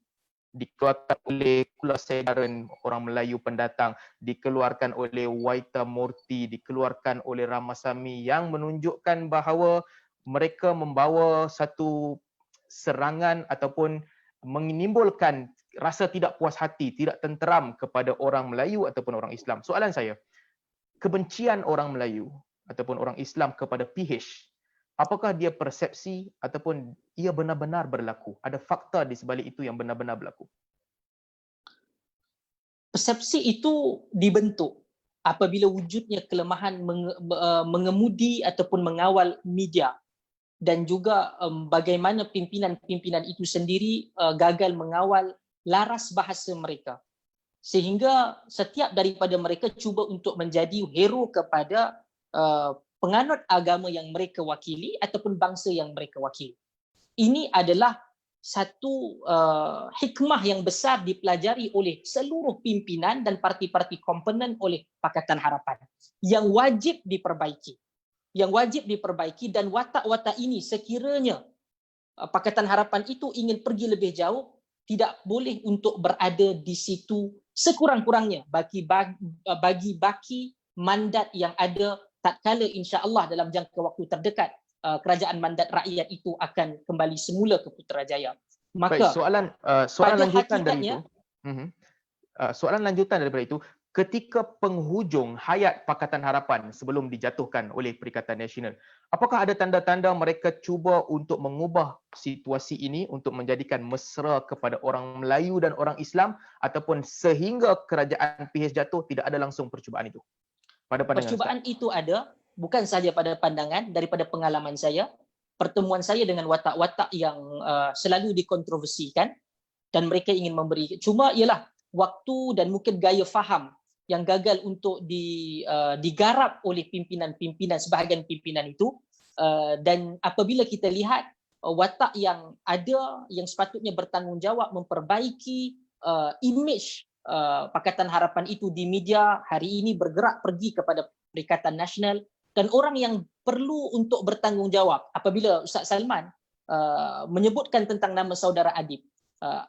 dikeluarkan oleh Kulasegaran orang Melayu pendatang, dikeluarkan oleh Waita Murti, dikeluarkan oleh Ramasamy yang menunjukkan bahawa mereka membawa satu serangan ataupun menimbulkan rasa tidak puas hati, tidak tenteram kepada orang Melayu ataupun orang Islam. Soalan saya, kebencian orang Melayu ataupun orang Islam kepada PH, apakah dia persepsi ataupun ia benar-benar berlaku? Ada fakta di sebalik itu yang benar-benar berlaku? Persepsi itu dibentuk apabila wujudnya kelemahan mengemudi ataupun mengawal media dan juga bagaimana pimpinan-pimpinan itu sendiri gagal mengawal laras bahasa mereka. Sehingga setiap daripada mereka cuba untuk menjadi hero kepada penganut agama yang mereka wakili ataupun bangsa yang mereka wakili. Ini adalah satu hikmah yang besar dipelajari oleh seluruh pimpinan dan parti-parti komponen oleh Pakatan Harapan yang wajib diperbaiki. Yang wajib diperbaiki dan watak-watak ini sekiranya Pakatan Harapan itu ingin pergi lebih jauh, tidak boleh untuk berada di situ sekurang-kurangnya bagi mandat yang ada tatkala insya-Allah dalam jangka waktu terdekat kerajaan mandat rakyat itu akan kembali semula ke Putrajaya. Maka soalan lanjutan dari itu. Soalan lanjutan daripada itu, ketika penghujung hayat Pakatan Harapan sebelum dijatuhkan oleh Perikatan Nasional, apakah ada tanda-tanda mereka cuba untuk mengubah situasi ini untuk menjadikan mesra kepada orang Melayu dan orang Islam, ataupun sehingga kerajaan PH jatuh tidak ada langsung percubaan itu? Percubaan itu ada, bukan sahaja pada pandangan, daripada pengalaman saya, pertemuan saya dengan watak-watak yang selalu dikontroversikan dan mereka ingin memberi, cuma ialah waktu dan mungkin gaya faham yang gagal untuk digarap oleh pimpinan-pimpinan, sebahagian pimpinan itu. Dan apabila kita lihat watak yang ada yang sepatutnya bertanggungjawab memperbaiki imej Pakatan Harapan itu di media, hari ini bergerak pergi kepada Perikatan Nasional, dan orang yang perlu untuk bertanggungjawab apabila Ustaz Salman menyebutkan tentang nama saudara Adib,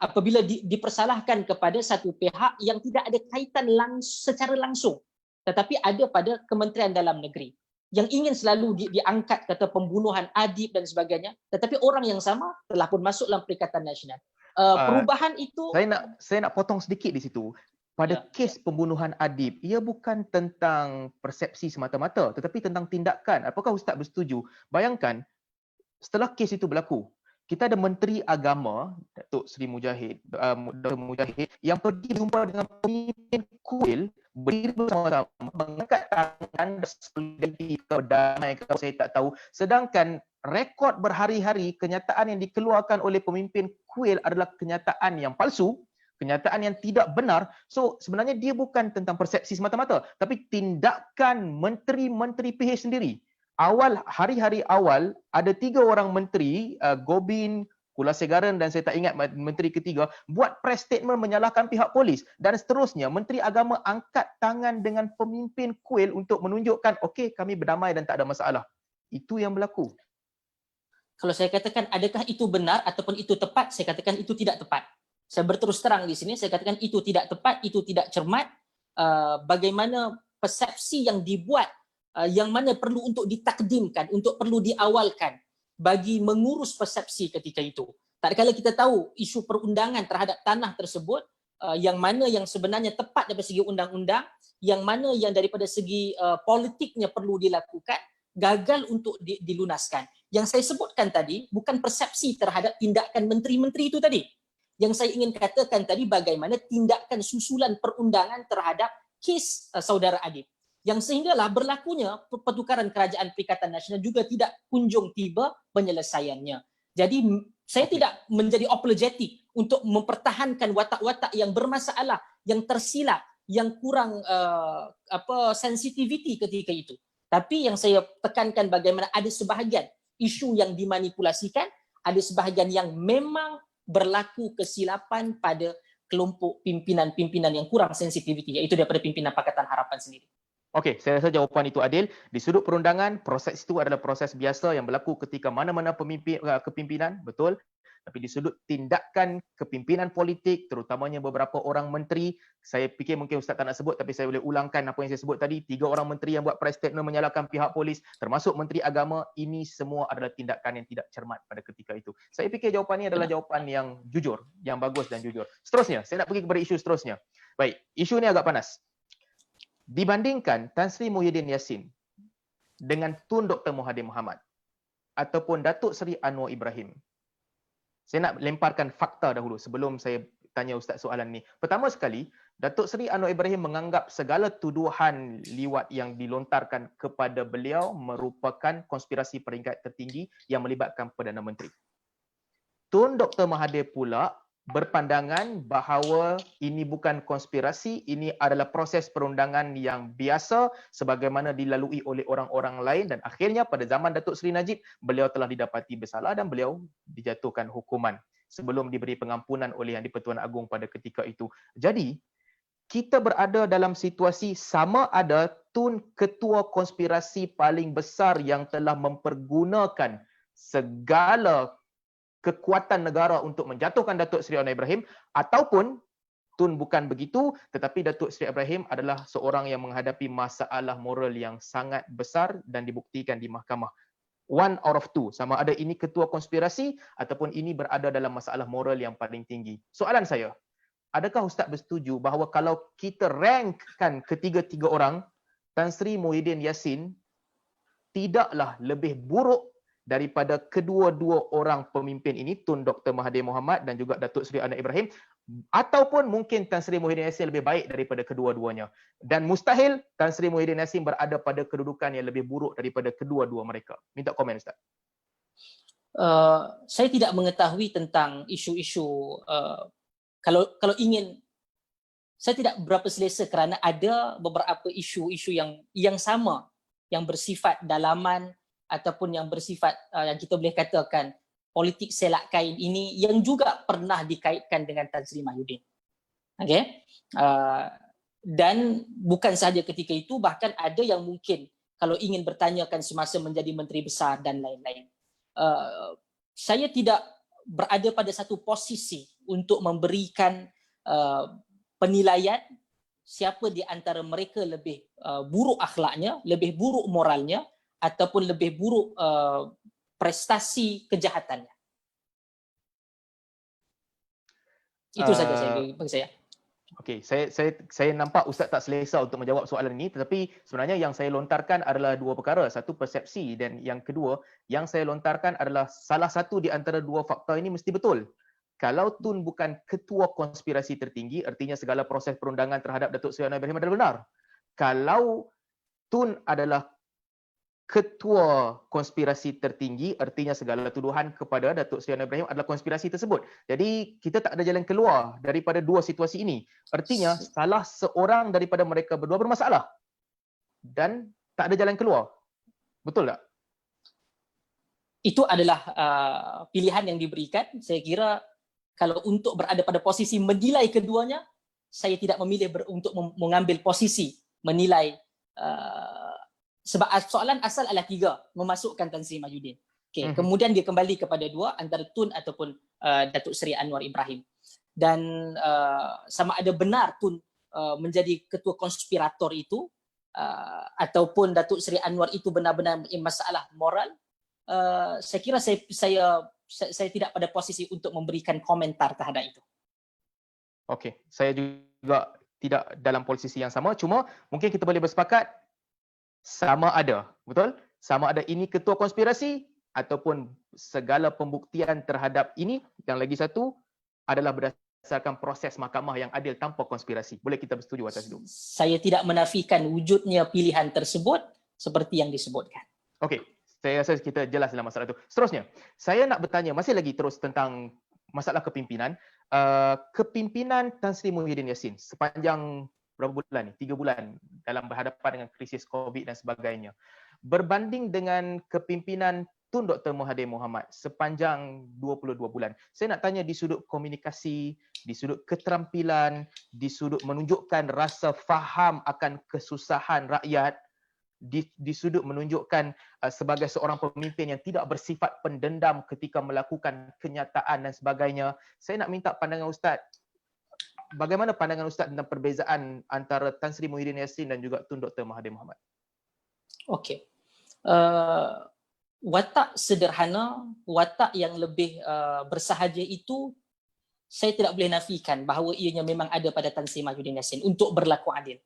apabila dipersalahkan kepada satu pihak yang tidak ada kaitan secara langsung, tetapi ada pada Kementerian Dalam Negeri yang ingin selalu diangkat kata pembunuhan Adib dan sebagainya, tetapi orang yang sama telah pun masuk dalam Perikatan Nasional. Perubahan itu, saya nak potong sedikit di situ. Pada kes pembunuhan Adib, ia bukan tentang persepsi semata-mata tetapi tentang tindakan. Apakah Ustaz bersetuju? Bayangkan setelah kes itu berlaku, kita ada Menteri Agama Datuk Seri Mujahid, Dr. Mujahid, yang pergi jumpa dengan pemimpin Kuil, berdiri bersama-sama, mengangkat tangan solidariti ke damai, kalau saya tak tahu. Sedangkan rekod berhari-hari kenyataan yang dikeluarkan oleh pemimpin Kuil adalah kenyataan yang palsu, kenyataan yang tidak benar. So sebenarnya dia bukan tentang persepsi semata-mata, tapi tindakan menteri-menteri PH sendiri. Hari-hari awal ada 3 orang menteri, Gobin, Kulasegaran dan saya tak ingat menteri ketiga, buat press statement menyalahkan pihak polis, dan seterusnya Menteri Agama angkat tangan dengan pemimpin Kuil untuk menunjukkan okey, kami berdamai dan tak ada masalah. Itu yang berlaku. Kalau saya katakan adakah itu benar ataupun itu tepat, saya katakan itu tidak tepat. Saya berterus terang di sini, saya katakan itu tidak tepat, itu tidak cermat. Bagaimana persepsi yang dibuat yang mana perlu untuk ditakdimkan, untuk perlu diawalkan bagi mengurus persepsi ketika itu. Tak kala kita tahu isu perundangan terhadap tanah tersebut, yang mana yang sebenarnya tepat dari segi undang-undang, yang mana yang daripada segi politiknya perlu dilakukan, gagal untuk dilunaskan. Yang saya sebutkan tadi bukan persepsi terhadap tindakan menteri-menteri itu tadi. Yang saya ingin katakan tadi bagaimana tindakan susulan perundangan terhadap kes saudara Adib. Yang sehinggalah berlakunya pertukaran kerajaan Perikatan Nasional juga tidak kunjung tiba penyelesaiannya. Jadi saya tidak menjadi apologetik untuk mempertahankan watak-watak yang bermasalah, yang tersilap, yang kurang sensitivity ketika itu. Tapi yang saya tekankan bagaimana ada sebahagian isu yang dimanipulasikan, ada sebahagian yang memang berlaku kesilapan pada kelompok pimpinan-pimpinan yang kurang sensitivity, iaitu daripada pimpinan Pakatan Harapan sendiri. Okey, saya rasa jawapan itu adil. Di sudut perundangan, proses itu adalah proses biasa yang berlaku ketika mana-mana kepimpinan, betul. Tapi di sudut tindakan kepimpinan politik, terutamanya beberapa orang menteri, saya fikir mungkin Ustaz tak nak sebut, tapi saya boleh ulangkan apa yang saya sebut tadi. 3 orang menteri yang buat press statement menyalahkan pihak polis, termasuk Menteri Agama, ini semua adalah tindakan yang tidak cermat pada ketika itu. Saya fikir jawapan ini adalah jawapan yang jujur, yang bagus dan jujur. Seterusnya, saya nak pergi kepada isu seterusnya. Baik, isu ini agak panas. Dibandingkan Tan Sri Muhyiddin Yassin dengan Tun Dr. Mahathir Mohamad ataupun Datuk Seri Anwar Ibrahim, saya nak lemparkan fakta dahulu sebelum saya tanya Ustaz soalan ni. Pertama sekali, Datuk Seri Anwar Ibrahim menganggap segala tuduhan liwat yang dilontarkan kepada beliau merupakan konspirasi peringkat tertinggi yang melibatkan Perdana Menteri. Tun Dr. Mahathir pula berpandangan bahawa ini bukan konspirasi, ini adalah proses perundangan yang biasa sebagaimana dilalui oleh orang-orang lain, dan akhirnya pada zaman Datuk Seri Najib, beliau telah didapati bersalah dan beliau dijatuhkan hukuman sebelum diberi pengampunan oleh Yang di-Pertuan Agong pada ketika itu. Jadi, kita berada dalam situasi sama ada Tun ketua konspirasi paling besar yang telah mempergunakan segala kekuatan negara untuk menjatuhkan Datuk Seri Anwar Ibrahim, ataupun Tun bukan begitu, tetapi Datuk Seri Ibrahim adalah seorang yang menghadapi masalah moral yang sangat besar dan dibuktikan di mahkamah. One out of two, sama ada ini ketua konspirasi ataupun ini berada dalam masalah moral yang paling tinggi. Soalan saya, adakah Ustaz bersetuju bahawa kalau kita rankkan ketiga-tiga orang, Tan Sri Muhyiddin Yassin tidaklah lebih buruk daripada kedua-dua orang pemimpin ini, Tun Dr. Mahathir Mohamad dan juga Datuk Seri Anwar Ibrahim, ataupun mungkin Tan Sri Muhyiddin Yassin lebih baik daripada kedua-duanya. Dan mustahil Tan Sri Muhyiddin Yassin berada pada kedudukan yang lebih buruk daripada kedua-dua mereka. Minta komen Ustaz. Saya tidak mengetahui tentang isu-isu kalau ingin, saya tidak berapa selesa kerana ada beberapa isu-isu yang sama yang bersifat dalaman ataupun yang bersifat yang kita boleh katakan politik selak kain ini yang juga pernah dikaitkan dengan Tan Sri Mahyudin. Okay? Dan bukan sahaja ketika itu, bahkan ada yang mungkin kalau ingin bertanyakan semasa menjadi menteri besar dan lain-lain. Saya tidak berada pada satu posisi untuk memberikan penilaian siapa di antara mereka lebih buruk akhlaknya, lebih buruk moralnya, ataupun lebih buruk prestasi kejahatannya. Itu saja bagi saya. Okey, saya nampak Ustaz tak selesa untuk menjawab soalan ini, tetapi sebenarnya yang saya lontarkan adalah dua perkara. Satu, persepsi, dan yang kedua, yang saya lontarkan adalah salah satu di antara dua fakta ini mesti betul. Kalau Tun bukan ketua konspirasi tertinggi, artinya segala proses perundangan terhadap Datuk Seri Anwar Ibrahim adalah benar. Kalau Tun adalah ketua konspirasi tertinggi, artinya segala tuduhan kepada Datuk Seri Anwar Ibrahim adalah konspirasi tersebut. Jadi kita tak ada jalan keluar daripada dua situasi ini. Artinya salah seorang daripada mereka berdua bermasalah dan tak ada jalan keluar. Betul tak? Itu adalah pilihan yang diberikan. Saya kira kalau untuk berada pada posisi menilai keduanya, saya tidak memilih untuk mengambil posisi menilai. Sebab soalan asal adalah 3, memasukkan Tan Sri Mahyudin. Okay. Kemudian dia kembali kepada 2, antara Tun ataupun Datuk Seri Anwar Ibrahim. Dan sama ada benar Tun menjadi ketua konspirator itu, ataupun Datuk Seri Anwar itu benar-benar masalah moral, saya kira saya tidak pada posisi untuk memberikan komentar terhadap itu. Okey, saya juga tidak dalam posisi yang sama, cuma mungkin kita boleh bersepakat sama ada, betul? Sama ada ini ketua konspirasi ataupun segala pembuktian terhadap ini, yang lagi satu adalah berdasarkan proses mahkamah yang adil tanpa konspirasi. Boleh kita bersetuju atas itu? Saya tidak menafikan wujudnya pilihan tersebut seperti yang disebutkan. Okey, saya rasa kita jelas dalam masalah itu. Seterusnya, saya nak bertanya masih lagi terus tentang masalah kepimpinan. Kepimpinan Tan Sri Muhyiddin Yassin sepanjang berapa bulan ni? 3 bulan dalam berhadapan dengan krisis COVID dan sebagainya. Berbanding dengan kepimpinan Tun Dr. Mahathir Mohamad sepanjang 22 bulan. Saya nak tanya di sudut komunikasi, di sudut keterampilan, di sudut menunjukkan rasa faham akan kesusahan rakyat, di sudut menunjukkan sebagai seorang pemimpin yang tidak bersifat pendendam ketika melakukan kenyataan dan sebagainya. Saya nak minta pandangan Ustaz. Bagaimana pandangan Ustaz tentang perbezaan antara Tan Sri Muhyiddin Yassin dan juga Tun Dr. Mahathir Mohamad? Okey. Watak sederhana, watak yang lebih bersahaja itu saya tidak boleh nafikan bahawa ianya memang ada pada Tan Sri Muhyiddin Yassin untuk berlaku adil.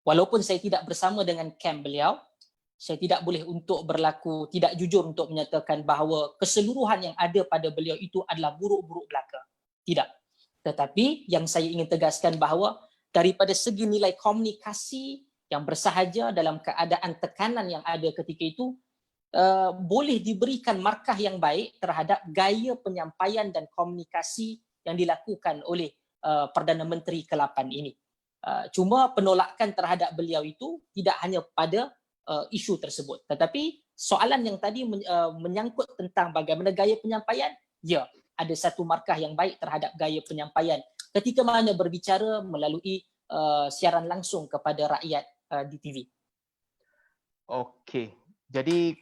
Walaupun saya tidak bersama dengan kamp beliau, saya tidak boleh untuk berlaku tidak jujur untuk menyatakan bahawa keseluruhan yang ada pada beliau itu adalah buruk-buruk belaka. Tidak. Tetapi yang saya ingin tegaskan bahawa daripada segi nilai komunikasi yang bersahaja dalam keadaan tekanan yang ada ketika itu, boleh diberikan markah yang baik terhadap gaya penyampaian dan komunikasi yang dilakukan oleh Perdana Menteri ke-8 ini. Cuma penolakan terhadap beliau itu tidak hanya pada isu tersebut, tetapi soalan yang tadi menyangkut tentang bagaimana gaya penyampaian, ya, ada satu markah yang baik terhadap gaya penyampaian ketika mana berbicara melalui siaran langsung kepada rakyat di TV. Okey. Jadi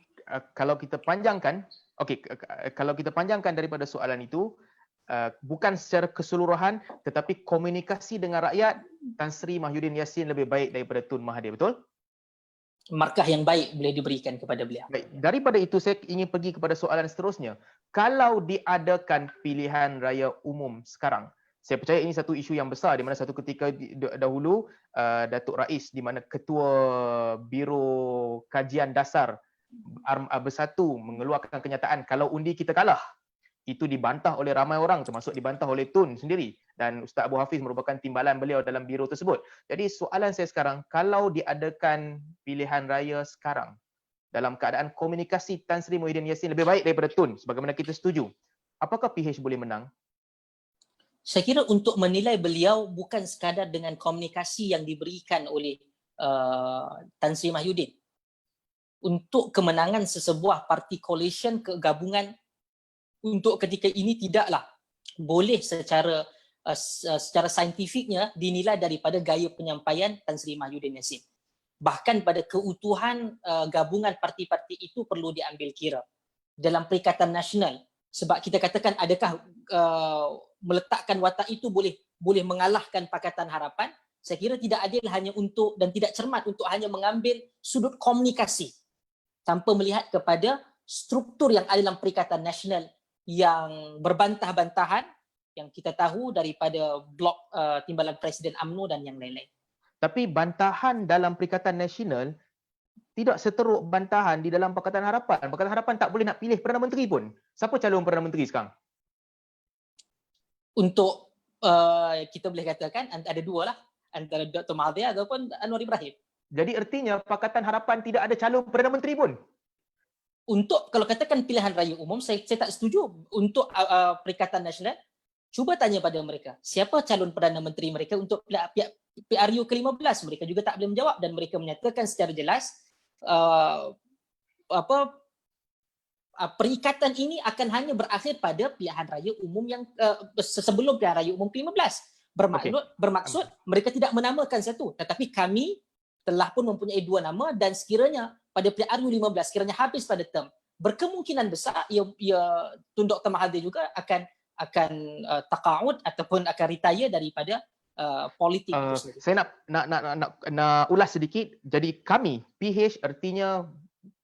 kalau kita panjangkan, kalau kita panjangkan daripada soalan itu, bukan secara keseluruhan tetapi komunikasi dengan rakyat, Tan Sri Muhyiddin Yassin lebih baik daripada Tun Mahathir, betul? Markah yang baik boleh diberikan kepada beliau. Baik, daripada itu saya ingin pergi kepada soalan seterusnya. Kalau diadakan pilihan raya umum sekarang, saya percaya ini satu isu yang besar di mana satu ketika dahulu Datuk Rais di mana Ketua Biro Kajian Dasar Bersatu mengeluarkan kenyataan kalau undi kita kalah. Itu dibantah oleh ramai orang, termasuk dibantah oleh Tun sendiri, dan Ustaz Abu Hafiz merupakan timbalan beliau dalam biro tersebut. Jadi soalan saya sekarang, kalau diadakan pilihan raya sekarang dalam keadaan komunikasi Tan Sri Muhyiddin Yassin lebih baik daripada Tun, sebagaimana kita setuju, apakah PH boleh menang? Saya kira untuk menilai beliau bukan sekadar dengan komunikasi yang diberikan oleh Tan Sri Muhyiddin. Untuk kemenangan sesebuah party coalition, kegabungan untuk ketika ini tidaklah boleh secara saintifiknya dinilai daripada gaya penyampaian Tan Sri Muhyiddin Yassin. Bahkan pada keutuhan gabungan parti-parti itu perlu diambil kira dalam Perikatan Nasional. Sebab kita katakan adakah meletakkan watak itu boleh mengalahkan Pakatan Harapan? Saya kira tidak adil hanya untuk dan tidak cermat untuk hanya mengambil sudut komunikasi tanpa melihat kepada struktur yang ada dalam Perikatan Nasional yang berbantah-bantahan yang kita tahu daripada blok Timbalan Presiden UMNO dan yang lain-lain. Tapi bantahan dalam Perikatan Nasional tidak seteruk bantahan di dalam Pakatan Harapan. Pakatan Harapan tak boleh nak pilih Perdana Menteri pun. Siapa calon Perdana Menteri sekarang? Untuk kita boleh katakan ada dua lah, antara Dr. Mahathir ataupun Anwar Ibrahim. Jadi artinya Pakatan Harapan tidak ada calon Perdana Menteri pun? Untuk kalau katakan pilihan raya umum, saya tak setuju. Untuk Perikatan Nasional, cuba tanya pada mereka, siapa calon Perdana Menteri mereka untuk PRU ke-15? Mereka juga tak boleh menjawab dan mereka menyatakan secara jelas perikatan ini akan hanya berakhir pada pilihan raya umum yang sebelum pilihan raya umum ke-15. Bermaksud mereka tidak menamakan satu, tetapi kami telah pun mempunyai dua nama dan sekiranya pada PRU 15 sekiranya habis pada term, berkemungkinan besar Tun Dr. Mahathir juga akan taqa'ud ataupun akan retire daripada politik itu sendiri. Saya nak ulas sedikit. Jadi kami PH artinya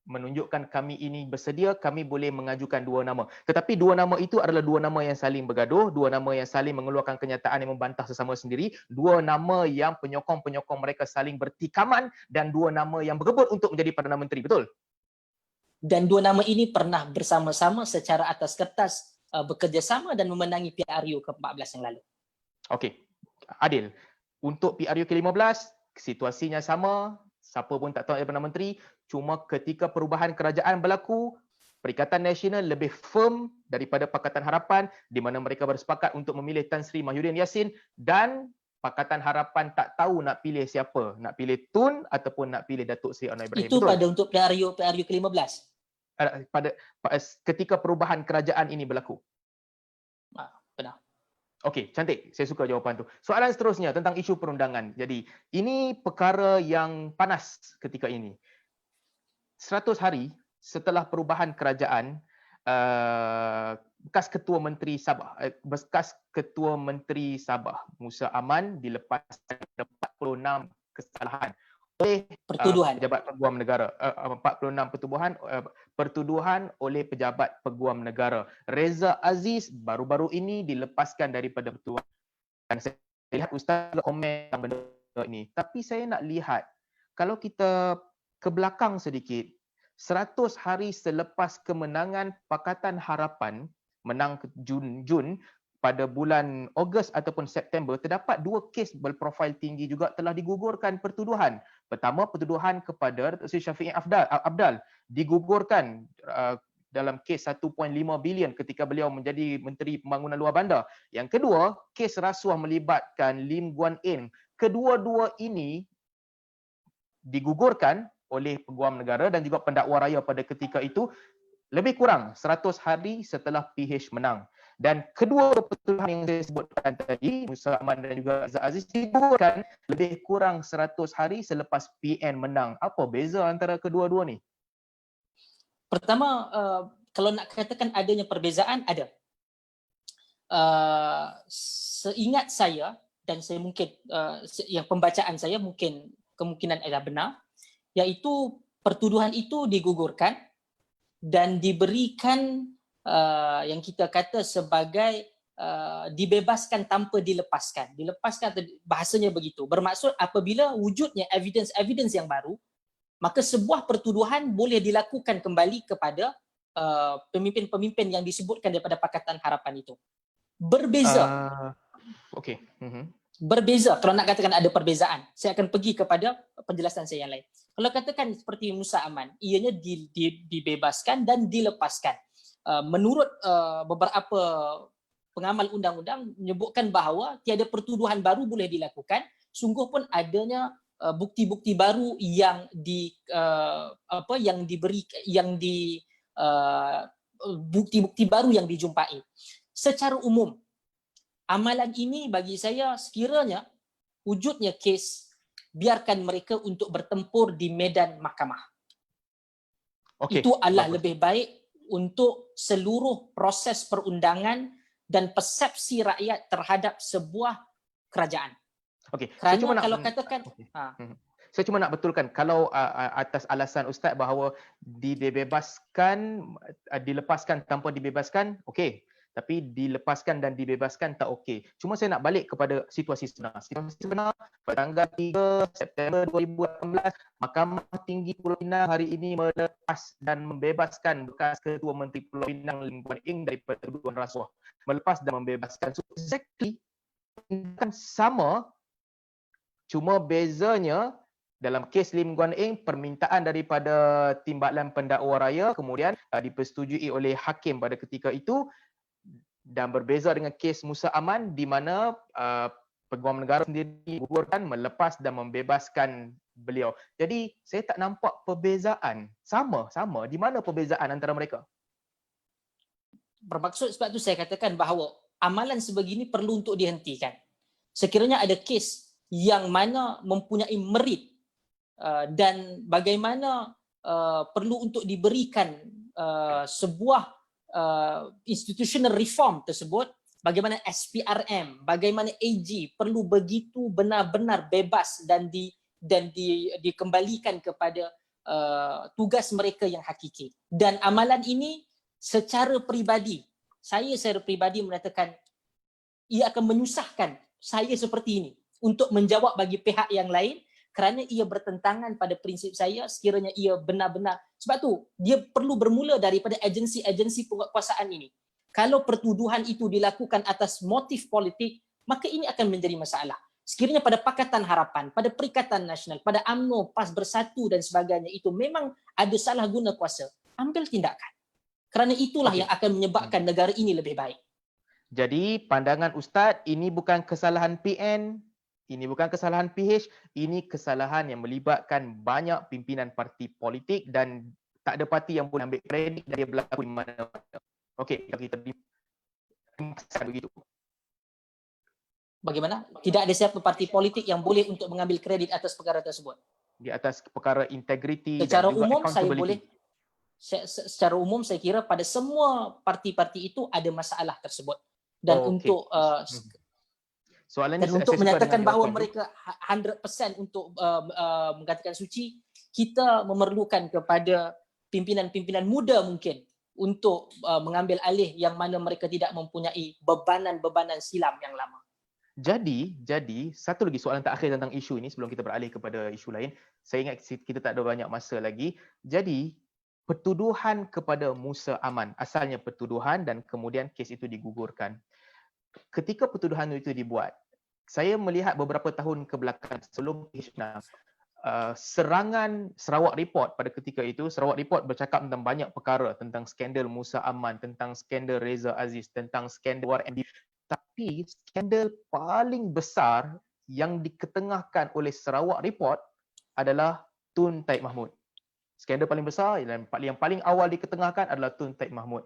menunjukkan kami ini bersedia, kami boleh mengajukan dua nama. Tetapi dua nama itu adalah dua nama yang saling bergaduh, dua nama yang saling mengeluarkan kenyataan yang membantah sesama sendiri, dua nama yang penyokong-penyokong mereka saling bertikaman, dan dua nama yang berebut untuk menjadi Perdana Menteri. Betul? Dan dua nama ini pernah bersama-sama secara atas kertas bekerjasama dan memenangi PRU ke-14 yang lalu. Okey, adil. Untuk PRU ke-15, situasinya sama, siapa pun tak tahu Perdana Menteri, cuma ketika perubahan kerajaan berlaku, Perikatan Nasional lebih firm daripada Pakatan Harapan di mana mereka bersepakat untuk memilih Tan Sri Mahyudin Yassin, dan Pakatan Harapan tak tahu nak pilih siapa, nak pilih Tun ataupun nak pilih Datuk Seri Anwar Ibrahim. Itu betul? pada untuk PRU ke-15. Ketika perubahan kerajaan ini berlaku. Benar. Okey, cantik. Saya suka jawapan tu. Soalan seterusnya tentang isu perundangan. Jadi, ini perkara yang panas ketika ini. 100 hari setelah perubahan kerajaan, bekas Ketua Menteri Sabah Musa Aman dilepaskan 46 kesalahan oleh pejabat peguam negara. 46 pertuduhan oleh pejabat peguam negara. Reza Aziz baru-baru ini dilepaskan daripada pertuduhan. Dan saya lihat Ustaz komen tentang benda ini. Tapi saya nak lihat, kalau kita ke belakang sedikit, 100 hari selepas kemenangan Pakatan Harapan, menang Jun pada bulan Ogos ataupun September, terdapat dua kes berprofil tinggi juga telah digugurkan pertuduhan. Pertama, pertuduhan kepada Datuk Seri Syafiq Abdal digugurkan dalam kes 1.5 bilion ketika beliau menjadi Menteri Pembangunan Luar Bandar. Yang kedua, kes rasuah melibatkan Lim Guan Eng. Kedua-dua ini digugurkan oleh Peguam Negara dan juga pendakwa raya pada ketika itu lebih kurang 100 hari setelah PH menang. Dan kedua pertuduhan yang saya sebutkan tadi, Musa Aman dan juga Reza Aziz, digugurkan lebih kurang 100 hari selepas PN menang. Apa beza antara kedua-dua ni? Pertama, kalau nak katakan adanya perbezaan, ada. Seingat saya, dan saya mungkin yang pembacaan saya mungkin kemungkinan adalah benar, iaitu pertuduhan itu digugurkan dan diberikan yang kita kata sebagai dibebaskan tanpa dilepaskan. Dilepaskan, bahasanya begitu. Bermaksud apabila wujudnya evidence yang baru, maka sebuah pertuduhan boleh dilakukan kembali kepada pemimpin-pemimpin yang disebutkan daripada Pakatan Harapan itu. Berbeza. Okey. Berbeza. Kalau nak katakan ada perbezaan, saya akan pergi kepada penjelasan saya yang lain. Kalau katakan seperti Musa Aman, ianya dibebaskan dan dilepaskan. Menurut beberapa pengamal undang-undang menyebutkan bahawa tiada pertuduhan baru boleh dilakukan, sungguh pun adanya bukti-bukti baru yang bukti-bukti baru yang dijumpai. Secara umum, amalan ini bagi saya sekiranya wujudnya kes, biarkan mereka untuk bertempur di medan mahkamah. Okay. Itu adalah lebih baik untuk seluruh proses perundangan dan persepsi rakyat terhadap sebuah kerajaan. Okey. Kerana kalau katakan saya cuma nak betulkan, kalau atas alasan Ustaz bahawa dilepaskan tanpa dibebaskan, okey. Tapi dilepaskan dan dibebaskan tak okey. Cuma saya nak balik kepada situasi sebenar. Situasi sebenar pada tanggal 3 September 2018, Mahkamah Tinggi Pulau Pinang hari ini melepas dan membebaskan bekas Ketua Menteri Pulau Pinang Lim Guan Eng daripada tuduhan rasuah. Melepas dan membebaskan. So exactly kan sama, cuma bezanya dalam kes Lim Guan Eng, permintaan daripada Timbalan Pendakwa Raya kemudian dipersetujui oleh hakim pada ketika itu, dan berbeza dengan kes Musa Aman di mana Peguam Negara sendiri gugurkan, melepas dan membebaskan beliau. Jadi saya tak nampak perbezaan. Sama. Di mana perbezaan antara mereka? Bermaksud sebab tu saya katakan bahawa amalan sebegini perlu untuk dihentikan. Sekiranya ada kes yang mana mempunyai merit dan bagaimana perlu untuk diberikan sebuah institutional reform tersebut, bagaimana SPRM, bagaimana AG perlu begitu benar-benar bebas dan dikembalikan kepada tugas mereka yang hakiki. Dan amalan ini secara peribadi, saya secara peribadi mengatakan ia akan menyusahkan saya seperti ini untuk menjawab bagi pihak yang lain kerana ia bertentangan pada prinsip saya sekiranya ia benar-benar. Sebab tu dia perlu bermula daripada agensi-agensi penguatkuasaan ini. Kalau pertuduhan itu dilakukan atas motif politik, maka ini akan menjadi masalah. Sekiranya pada Pakatan Harapan, pada Perikatan Nasional, pada UMNO, PAS Bersatu dan sebagainya itu memang ada salah guna kuasa, ambil tindakan. Kerana itulah yang akan menyebabkan negara ini lebih baik. Jadi pandangan Ustaz, ini bukan kesalahan PN, ini bukan kesalahan PH, ini kesalahan yang melibatkan banyak pimpinan parti politik dan tak ada parti yang boleh ambil kredit dan dia berlaku di mana-mana. Okey, kalau kita begitu. Bagaimana? Tidak ada siapa parti politik yang boleh untuk mengambil kredit atas perkara tersebut. Di atas perkara integriti Secara dan juga umum saya accountability. boleh secara umum saya kira pada semua parti-parti itu ada masalah tersebut. Dan untuk soalan dan ini untuk saya menyatakan bahawa itu. mereka 100% untuk mengatakan suci, kita memerlukan kepada pimpinan-pimpinan muda mungkin untuk mengambil alih yang mana mereka tidak mempunyai bebanan-bebanan silam yang lama. Jadi satu lagi soalan terakhir tentang isu ini sebelum kita beralih kepada isu lain. Saya ingat kita tak ada banyak masa lagi. Jadi pertuduhan kepada Musa Aman, asalnya pertuduhan dan kemudian kes itu digugurkan. Ketika pertuduhan itu dibuat, saya melihat beberapa tahun ke belakang sebelum H6, serangan Sarawak Report pada ketika itu, Sarawak Report bercakap tentang banyak perkara, tentang skandal Musa Aman, tentang skandal Reza Aziz, tentang skandal WarMD. Tapi skandal paling besar yang diketengahkan oleh Sarawak Report adalah Tun Taib Mahmud. Skandal paling besar dan yang paling awal diketengahkan adalah Tun Taib Mahmud.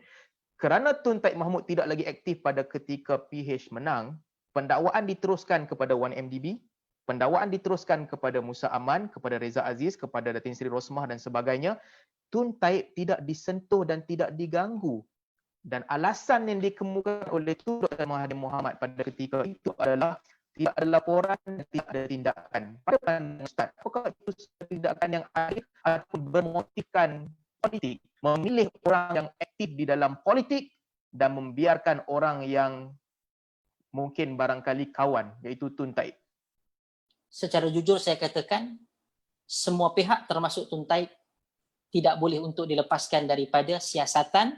Kerana Tun Taib Mahmud tidak lagi aktif pada ketika PH menang, pendakwaan diteruskan kepada 1MDB, pendakwaan diteruskan kepada Musa Aman, kepada Reza Aziz, kepada Datin Seri Rosmah dan sebagainya. Tun Taib tidak disentuh dan tidak diganggu. Dan alasan yang dikemukakan oleh Dr. Mahathir Mohamad pada ketika itu adalah tidak ada laporan dan tidak ada tindakan. Pada pandangan Ustaz, apakah itu tindakan yang adil ataupun bermotifkan politik, memilih orang yang aktif di dalam politik dan membiarkan orang yang mungkin barangkali kawan, iaitu Tun Taib? Secara jujur saya katakan, semua pihak termasuk Tun Taib tidak boleh untuk dilepaskan daripada siasatan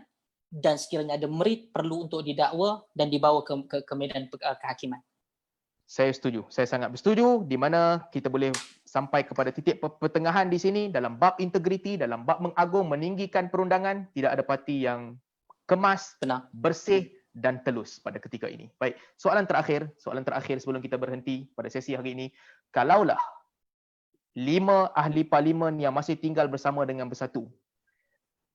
dan sekiranya ada merit perlu untuk didakwa dan dibawa ke medan kehakiman. Saya setuju. Saya sangat bersetuju di mana kita boleh sampai kepada titik pertengahan di sini dalam bab integriti, dalam bab mengagung, meninggikan perundangan, tidak ada parti yang kemas, bersih dan telus pada ketika ini. Baik, soalan terakhir sebelum kita berhenti pada sesi hari ini. Kalaulah 5 ahli parlimen yang masih tinggal bersama dengan Bersatu,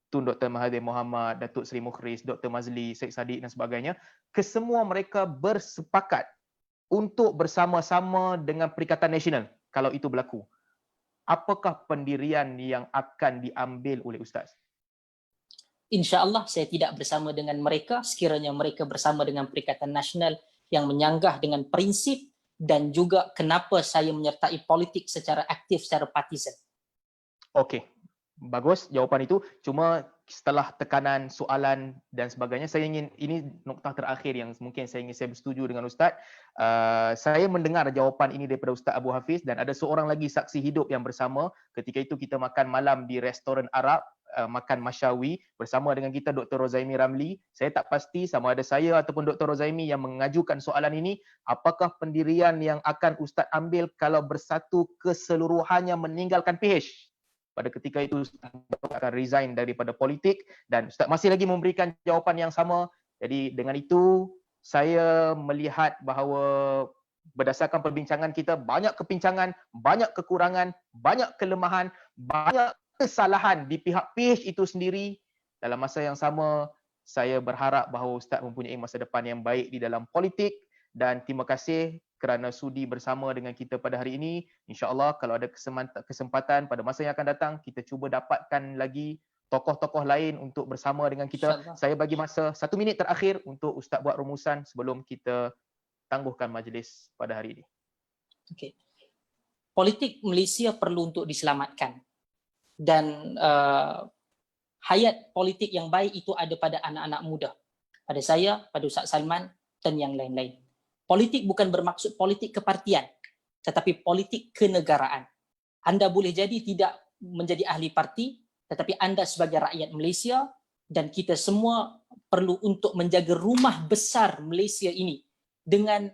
Tun Dr. Mahathir Mohamad, Datuk Seri Mukhriz, Dr. Mazli, Syed Saddiq dan sebagainya, kesemua mereka bersepakat untuk bersama-sama dengan Perikatan Nasional kalau itu berlaku. Apakah pendirian yang akan diambil oleh Ustaz? InsyaAllah saya tidak bersama dengan mereka sekiranya mereka bersama dengan Perikatan Nasional yang menyanggah dengan prinsip dan juga kenapa saya menyertai politik secara aktif, secara partisan. Okey. Bagus jawapan itu. Cuma setelah tekanan soalan dan sebagainya, saya ingin, ini noktah terakhir yang mungkin saya bersetuju dengan Ustaz. Saya mendengar jawapan ini daripada Ustaz Abu Hafiz dan ada seorang lagi saksi hidup yang bersama. Ketika itu kita makan malam di restoran Arab, makan Masyawi bersama dengan kita Dr. Rozaimi Ramli. Saya tak pasti sama ada saya ataupun Dr. Rozaimi yang mengajukan soalan ini. Apakah pendirian yang akan Ustaz ambil kalau Bersatu keseluruhannya meninggalkan PH? Pada ketika itu Ustaz akan resign daripada politik dan Ustaz masih lagi memberikan jawapan yang sama. Jadi dengan itu saya melihat bahawa berdasarkan perbincangan kita, banyak kepincangan, banyak kekurangan, banyak kelemahan, banyak kesalahan di pihak PH itu sendiri. Dalam masa yang sama, saya berharap bahawa Ustaz mempunyai masa depan yang baik di dalam politik dan terima kasih kerana sudi bersama dengan kita pada hari ini. InsyaAllah kalau ada kesempatan pada masa yang akan datang, kita cuba dapatkan lagi tokoh-tokoh lain untuk bersama dengan kita. InsyaAllah. Saya bagi masa 1 minit terakhir untuk Ustaz buat rumusan sebelum kita tangguhkan majlis pada hari ini. Okey. Politik Malaysia perlu untuk diselamatkan dan hayat politik yang baik itu ada pada anak-anak muda. Pada saya, pada Ustaz Salman dan yang lain-lain. Politik bukan bermaksud politik kepartian, tetapi politik kenegaraan. Anda boleh jadi tidak menjadi ahli parti, tetapi anda sebagai rakyat Malaysia dan kita semua perlu untuk menjaga rumah besar Malaysia ini dengan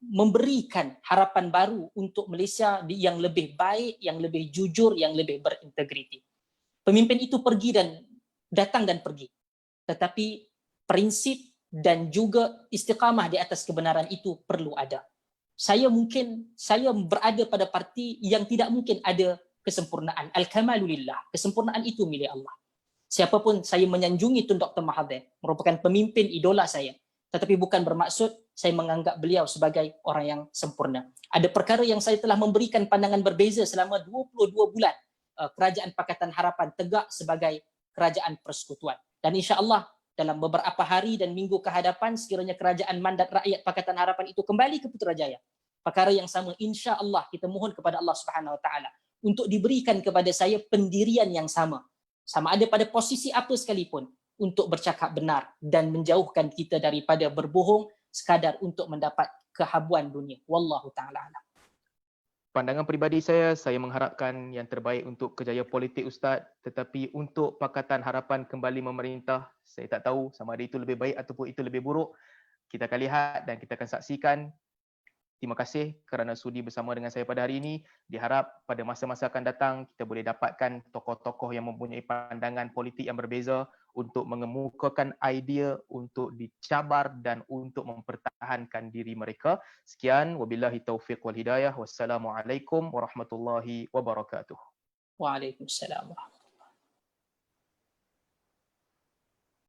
memberikan harapan baru untuk Malaysia yang lebih baik, yang lebih jujur, yang lebih berintegriti. Pemimpin itu pergi dan datang dan pergi. Tetapi prinsip dan juga istiqamah di atas kebenaran itu perlu ada. Saya berada pada parti yang tidak mungkin ada kesempurnaan. Al-kamalulillah. Kesempurnaan itu milik Allah. Siapapun saya menyanjungi Tun Dr. Mahathir, merupakan pemimpin idola saya. Tetapi bukan bermaksud saya menganggap beliau sebagai orang yang sempurna. Ada perkara yang saya telah memberikan pandangan berbeza selama 22 bulan. Kerajaan Pakatan Harapan tegak sebagai kerajaan persekutuan. Dan insya-Allah dalam beberapa hari dan minggu ke hadapan sekiranya kerajaan mandat rakyat Pakatan Harapan itu kembali ke Putrajaya. Perkara yang sama insya-Allah kita mohon kepada Allah Subhanahu Wa Taala untuk diberikan kepada saya pendirian yang sama. Sama ada pada posisi apa sekalipun untuk bercakap benar dan menjauhkan kita daripada berbohong sekadar untuk mendapat kehabuan dunia. Wallahu taala alam. Pandangan peribadi saya mengharapkan yang terbaik untuk kejayaan politik Ustaz, tetapi untuk Pakatan Harapan kembali memerintah, saya tak tahu sama ada itu lebih baik ataupun itu lebih buruk. Kita akan lihat dan kita akan saksikan. Terima kasih kerana sudi bersama dengan saya pada hari ini. Diharap pada masa-masa akan datang kita boleh dapatkan tokoh-tokoh yang mempunyai pandangan politik yang berbeza untuk mengemukakan idea untuk dicabar dan untuk mempertahankan diri mereka. Sekian, wabillahi taufiq wal hidayah. Wassalamualaikum warahmatullahi wabarakatuh. Waalaikumsalam.